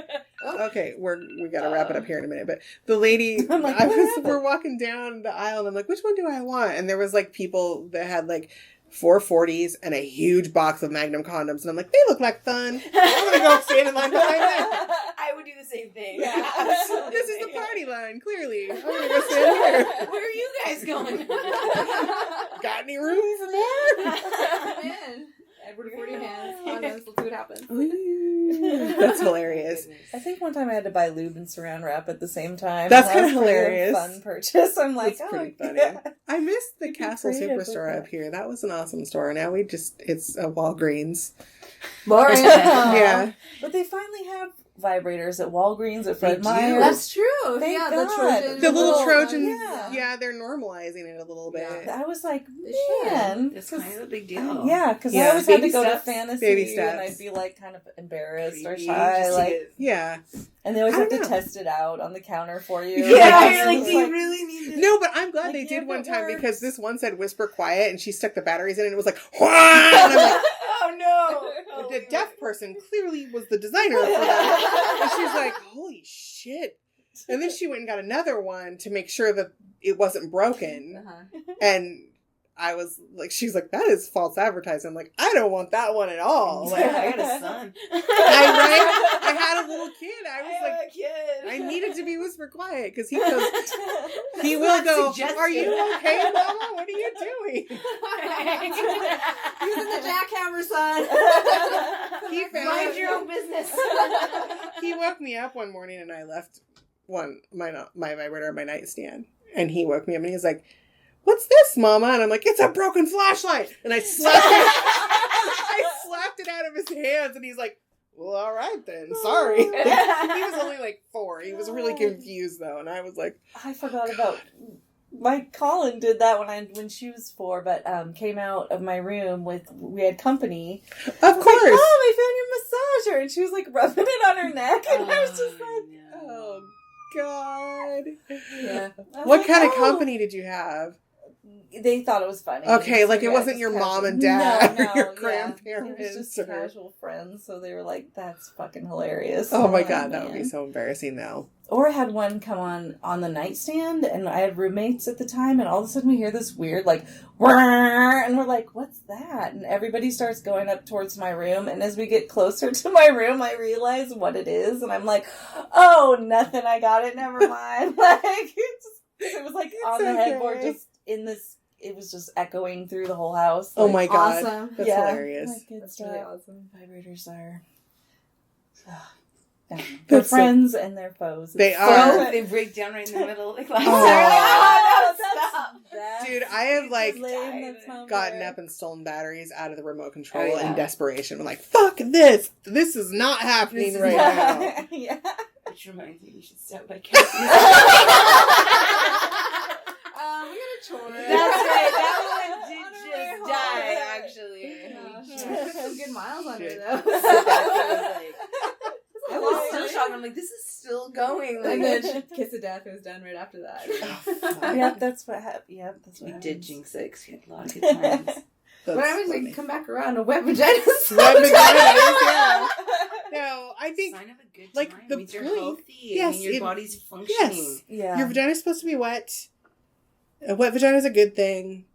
Okay, we gotta wrap it up here in a minute. But the lady, I'm like, what happened? we're walking down the aisle, and I'm like, which one do I want? And there was like people that had like 440s and a huge box of Magnum condoms, and I'm like, they look like fun. I'm gonna go stand in line behind them. I would do the same thing. Yeah, absolutely. This is the party line, clearly. I'm gonna go stand here. Where are you guys going? Got any room for more? Man. Edward 40 hands. Condoms. Let's see what happens. Ooh, that's hilarious. I think one time I had to buy lube and saran wrap at the same time. That's That was kinda pretty hilarious. Fun purchase. I'm like, That's pretty funny. yeah. I missed the You can Castle creative with Superstore that. up here. That was an awesome store. Now it's a Walgreens. Boring. Yeah. But they finally have vibrators at Walgreens, at They Fred do. Meyer. That's true. Thank yeah, God. the Trojan. The little little Trojan, yeah. yeah, they're normalizing it a little bit. Yeah. I was like, They should. man. It's 'cause- kind of a big deal. Yeah, because Yeah. I always had to Baby go to steps. fantasy, Baby and steps. I'd be like kind of embarrassed or Creepy. shy, Just like, to Yeah. and they always I have don't to know. test it out on the counter for you. Yeah, Like, you're like, it's do you really need to? No, but I'm glad Like, they yeah, did one if it time works. because this one said whisper quiet and she stuck the batteries in and it was like, Wah! And I'm like, Oh no! the deaf person clearly was the designer for that. And she's like, holy shit. And then she went and got another one to make sure that it wasn't broken. Uh-huh. And I was like, she's like, that is false advertising. I'm like, I don't want that one at all. Like, I got a son. I had a little kid. I was like, a kid. I needed to be whisper quiet because he goes, he will go, are you okay, Mama? What are you doing? He's in the jackhammer, son. He Mind your own business. He woke me up one morning and I left my vibrator on my nightstand. And he woke me up and he was like, what's this, Mama? And I'm like, it's a broken flashlight. And I slapped it out of his hands. And he's like, well, all right then. Sorry. He was only like 4. He was really confused though. And I was like, I forgot about my Colin did that when she was 4, but came out of my room we had company. Of course. Like, Mom, I found your massager, and she was like rubbing it on her neck, and I was just like, oh God. Yeah. What kind of company did you have? They thought it was funny. Okay, like it Yeah, wasn't just your casual. mom and dad No, or your yeah. grandparents. It was just or... casual friends, so they were like, that's fucking hilarious. Oh my I'm God, like, that would be man. so embarrassing though. Or I had one come on the nightstand, and I had roommates at the time, and all of a sudden we hear this weird, like, whirr, and we're like, what's that? And everybody starts going up towards my room, and as we get closer to my room, I realize what it is, and I'm like, oh, nothing, I got it, never mind. Like, it was like on the headboard, just in this, it was just echoing through the whole house. Oh Like, my God. Awesome. That's hilarious. like, good That's really stuff. awesome. Vibrators are... They're That's so- friends and they're foes. They It's are. so- They break down right in the middle. Like, last Oh. That's Dude, I have like lame, that's not gotten fair. up and stolen batteries out of the remote control Oh, yeah. in desperation. I'm like, fuck this. This is not happening This is right not- now. Yeah. Which reminds me, we should stop by Kathy's. We got a chore. That's right. That one did On our way just home. die, actually. Yeah. Some good miles on her Shit. I was still shocked. I'm like, this is still going. Like, And then Kiss of Death was done right after that. Yep, that's what happened. Yep, that's what we happened. did jinx it 'cause we had a lot of good times. That's But I was funny. like, come back around to wet vaginas. Wet vaginas, yeah. No, I think Sign of a good like, time. the means you're point- healthy. yes, I mean, your it- body's functioning. yes. Yeah. Your vagina's supposed to be wet. A wet vagina is a good thing.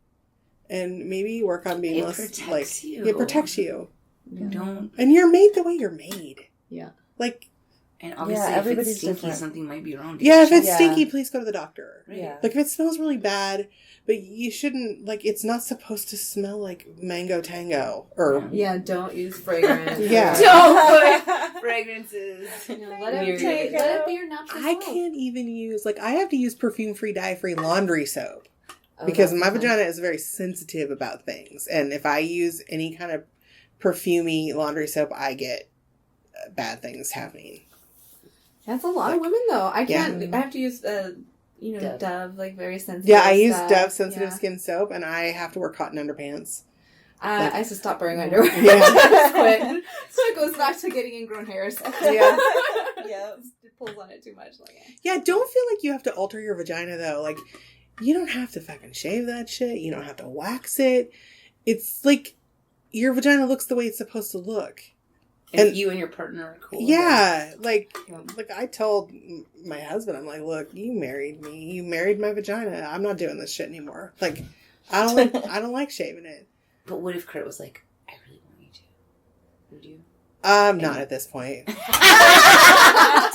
And maybe you work on being It less protects like you. it protects you. You don't. And you're made the way you're made. Yeah. Like, And obviously, if everybody's it's stinky, different. something might be wrong. yeah, if it's Yeah. stinky, please go to the doctor. Right. Yeah. Like, if it smells really bad, but you shouldn't, like, it's not supposed to smell like mango tango. Or, Yeah, don't use fragrance. Yeah. Don't put fragrances. You know, let Weird. it be your natural I soap. can't even use, like, I have to use perfume-free, dye-free laundry soap. Oh, Because that's my fine. vagina is very sensitive about things. And if I use any kind of perfumey laundry soap, I get bad things happening. That's a lot of women, though. I can't. Yeah. I have to use, Dove. Dove, like very sensitive. Yeah, I use stuff. Dove sensitive Yeah. skin soap, and I have to wear cotton underpants. I used to stop wearing underwear. Yeah. Just quit. So it goes back to getting ingrown hairs. Yeah. Yep. It pulls on it too much. Like, Yeah, don't feel like you have to alter your vagina, though. Like, you don't have to fucking shave that shit. You don't have to wax it. It's like, your vagina looks the way it's supposed to look. If And- you and your partner are cool. Yeah, like Yeah. I told my husband, I'm like, look, you married me. You married my vagina. I'm not doing this shit anymore. Like, I don't like shaving it. But what if Kurt was like, I really want you to? Would you? Not at this point.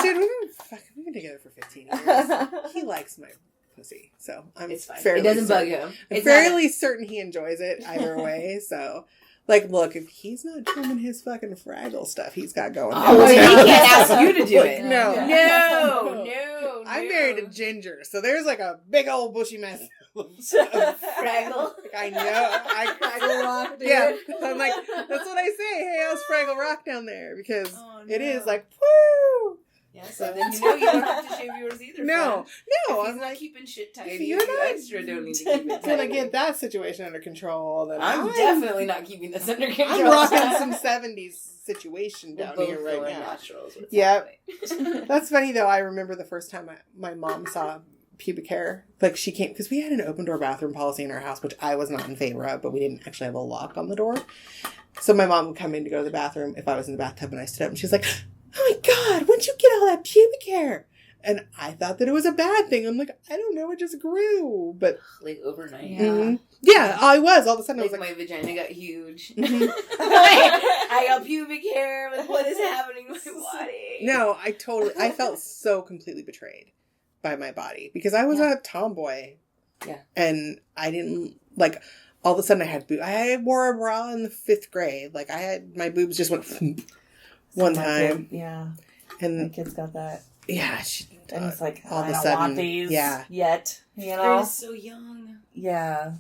Dude, we've been together for 15 years. He likes my pussy, so I'm It's fine. fairly It doesn't bug certain- him. I'm It's fairly certain he enjoys it either way. So, like, look, if he's not trimming his fucking fragile stuff he's got going Oh, on. he can't ask you to do it. No. No. I'm married to Ginger, so there's like a big old bushy mess. Fraggle. Like, I know. Fraggle Rock, dude. Yeah, I'm like, that's what I say. Hey, how's Fraggle Rock down there? Because Oh, it no. is like, woo! Yeah, so then you know you don't have to shave yours either. No, friend. no. If I'm he's not like, keeping shit if tidy, you're you not extra don't need to keep it gonna tidy. get that situation under control, then I'm definitely not keeping this under control. I'm rocking some 70s situation down We're here both right going now. naturals. What's Yep. happening? That's funny though. I remember the first time my mom saw pubic hair. Like, she came, because we had an open door bathroom policy in our house, which I was not in favor of, but we didn't actually have a lock on the door. So my mom would come in to go to the bathroom if I was in the bathtub, and I stood up and she's like, oh my God, when'd you get all that pubic hair? And I thought that it was a bad thing. I'm like, I don't know, it just grew. But Like overnight. yeah, I was. All of a sudden, I was Like like, my vagina got huge. Mhm. I got pubic hair. Like, what is happening with my body? no, I felt so completely betrayed by my body because I was a tomboy. Yeah. And I didn't, like, all of a sudden I wore a bra in the 5th grade. Like, my boobs just went one time. Yeah. And my kids got that. yeah, And it's like, all of I a don't sudden, want these yet. You I know? was so young. Yeah.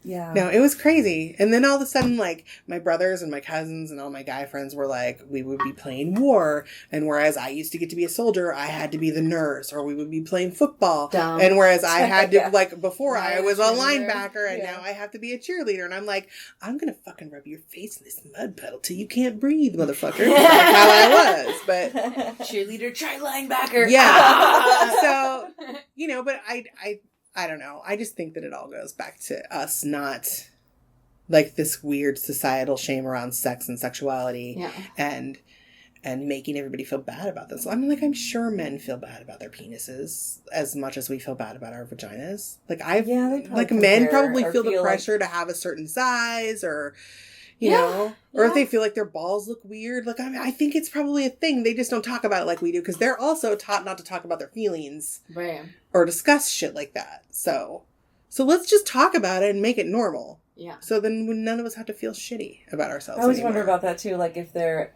Yeah. No, it was crazy. And then all of a sudden, like, my brothers and my cousins and all my guy friends were like, we would be playing war. And whereas I used to get to be a soldier, I had to be the nurse. Or we would be playing football. Dumb. And whereas I had to, Yeah. like, before I was a Cheerleader. linebacker and now I have to be a cheerleader. And I'm like, I'm going to fucking rub your face in this mud puddle till you can't breathe, motherfucker. That's how I was. But Cheerleader, try linebacker. yeah. So, you know, but I don't know. I just think that it all goes back to us not like this weird societal shame around sex and sexuality and making everybody feel bad about this. I mean, like, I'm sure men feel bad about their penises as much as we feel bad about our vaginas. Like, men probably feel the pressure to have a certain size or, you know, or if they feel like their balls look weird. Like, I mean, I think it's probably a thing. They just don't talk about it like we do because they're also taught not to talk about their feelings Right. or discuss shit like that. So let's just talk about it and make it normal. Yeah. So then none of us have to feel shitty about ourselves. I always anymore. wonder about that too. Like if they're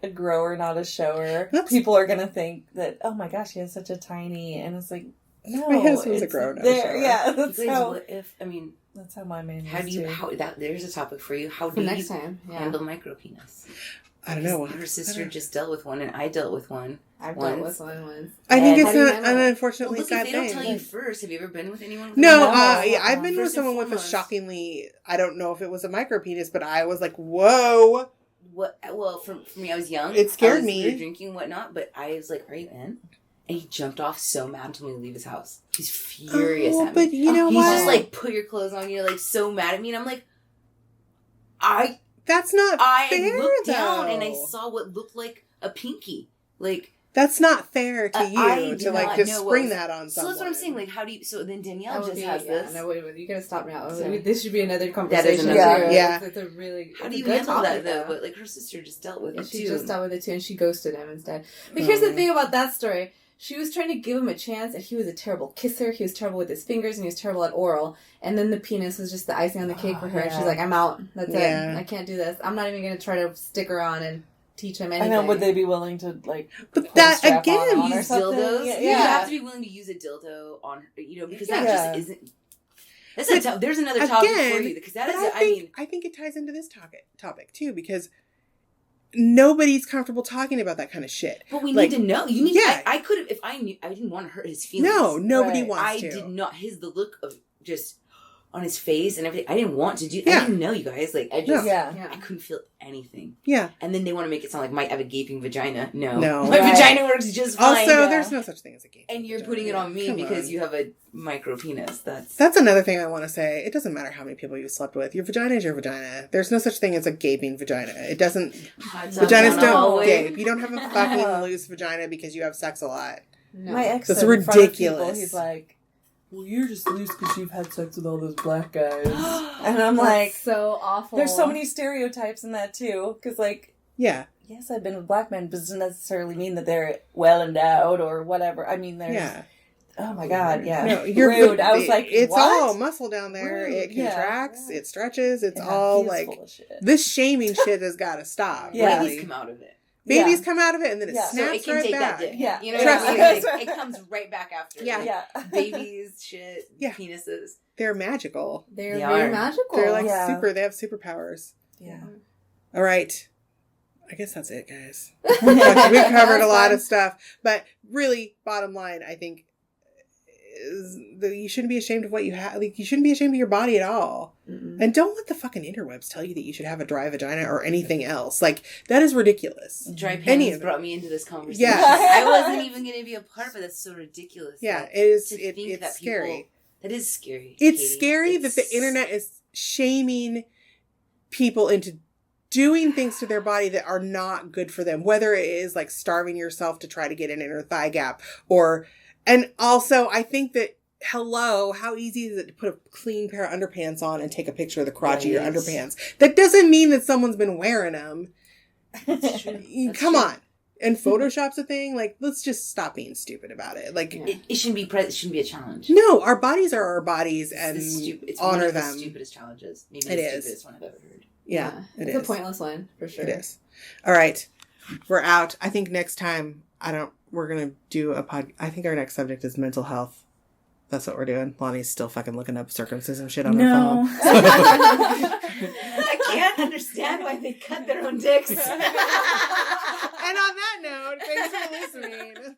a grower, not a shower, That's- people are gonna think that, oh my gosh, he has such a tiny, and it's like, no, My husband's a it's grower, not a shower. Yeah, You that's guys, how. what if, I mean, That's how my man. how do is you, too. there's a topic for you. How For do you next time. Yeah. handle micro penis? I don't know. Her sister just dealt with one and I dealt with one. I've Once. dealt with one once. I think And it's how do you an handle it? unfortunately Well, look, sad if they don't thing. tell you first, have you ever been with anyone with No, No, yeah, I've been with First and someone with a foremost. shockingly, I don't know if it was a micro penis, but I was like, whoa. What? Well, for me, I was young. It scared We me. were drinking and whatnot, but I was like, "Are you in?" And he jumped off so mad and told me to leave his house. He's furious at me. But you know He's what? just like, "Put your clothes on." You're like so mad at me, and I'm like, That's not I fair, looked though. down and I saw what looked like a pinky. Like, That's not fair to you I to did like not just know what spring was- that on so someone. that's what I'm saying. Like, how do you? So then Danielle That would just be- has yeah, this. No, wait, you gotta stop now. So- This should be another conversation. another- too. yeah. It's a really. How it's do a you good handle that topic, though? But like her sister just dealt with Yeah, it she too. just dealt with it too, and she ghosted him instead. But here's the thing about that story. She was trying to give him a chance, and he was a terrible kisser. He was terrible with his fingers, and he was terrible at oral. And then the penis was just the icing on the cake for her. And yeah. she's like, I'm out. That's Yeah. it. I can't do this. I'm not even going to try to stick her on and teach him I anything. know, would they be willing to like? But put that, a strap again, on or Use something? dildos. Yeah. You have to be willing to use a dildo on her, you know, because that Yeah. just isn't. There's another topic for Again, you because that but is. I think it ties into this topic too because nobody's comfortable talking about that kind of shit. But we Like, need to know. You need. yeah. I could have if I knew. I didn't want to hurt his feelings. No, nobody Right. wants I to. did not. The look of just on his face and everything. I didn't want to do. Yeah. I didn't know, you guys. Like I just. Yeah. Yeah. I couldn't feel anything. Yeah. And then they want to make it sound like I have a gaping vagina. No. No. My Right. vagina works just fine. Also, yeah. there's no such thing as a game. and you're putting it on me Come because on. you have a micro penis. That's another thing I want to say. It doesn't matter how many people you slept with. Your vagina is your vagina. There's no such thing as a gaping vagina. It doesn't. Vaginas don't gape. You don't have a fucking loose vagina because you have sex a lot. No. My ex That's said in front of ridiculous. people, he's like, "Well, you're just loose because you've had sex with all those black guys," and I'm like, That's so awful. "There's so many stereotypes in that too." Because like, Yeah. yes, I've been with black men, but doesn't necessarily mean that they're well endowed or whatever. I mean, there's. Yeah. Oh my god, yeah. No, you're rude. I was like, it's what? all muscle down there. Rude, It yeah. contracts. Yeah. It stretches. It's Yeah, all he's like full of shit. this shaming shit has got to stop. Yeah. Babies Really. come out of it. Babies Yeah. come out of it and then it Yeah. So snaps it can right take back. that dick. Yeah. You know Trust what I mean? me. Like, it comes right back after. Yeah. Like, Yeah. babies, shit, Yeah. penises. They're magical. They're They very are. magical. They're like Yeah. super. They have superpowers. Yeah. All right. I guess that's it, guys. We've covered a lot of stuff, but really, bottom line, I think is that you shouldn't be ashamed of what you have. Like, you shouldn't be ashamed of your body at all. Mm-mm. And don't let the fucking interwebs tell you that you should have a dry vagina or anything else. Like, that is ridiculous. Dry Any panties of it. brought me into this conversation. Yeah. I wasn't even going to be a part of it. That's so ridiculous. Yeah, Like, it is. to think It's that scary. people- That is scary. It's Katie. scary that the internet is shaming people into doing things to their body that are not good for them. Whether it is like starving yourself to try to get an inner thigh gap or And also, I think that, hello, how easy is it to put a clean pair of underpants on and take a picture of the crotch of your underpants? That doesn't mean that someone's been wearing them. That's true. Come on. And Photoshop's a thing. Like, let's just stop being stupid about it. Like, it shouldn't be it shouldn't be a challenge. No, our bodies are our bodies, and it's honor one of them. The stupidest challenges. Maybe It the is. stupidest one I've ever heard. Yeah, it is. It's a pointless one, for sure. It is. All right. We're out. I think next time, we're going to do a I think our next subject is mental health. That's what we're doing. Lonnie's still fucking looking up circumcision shit on her phone. I can't understand why they cut their own dicks. And on that note, thanks for listening.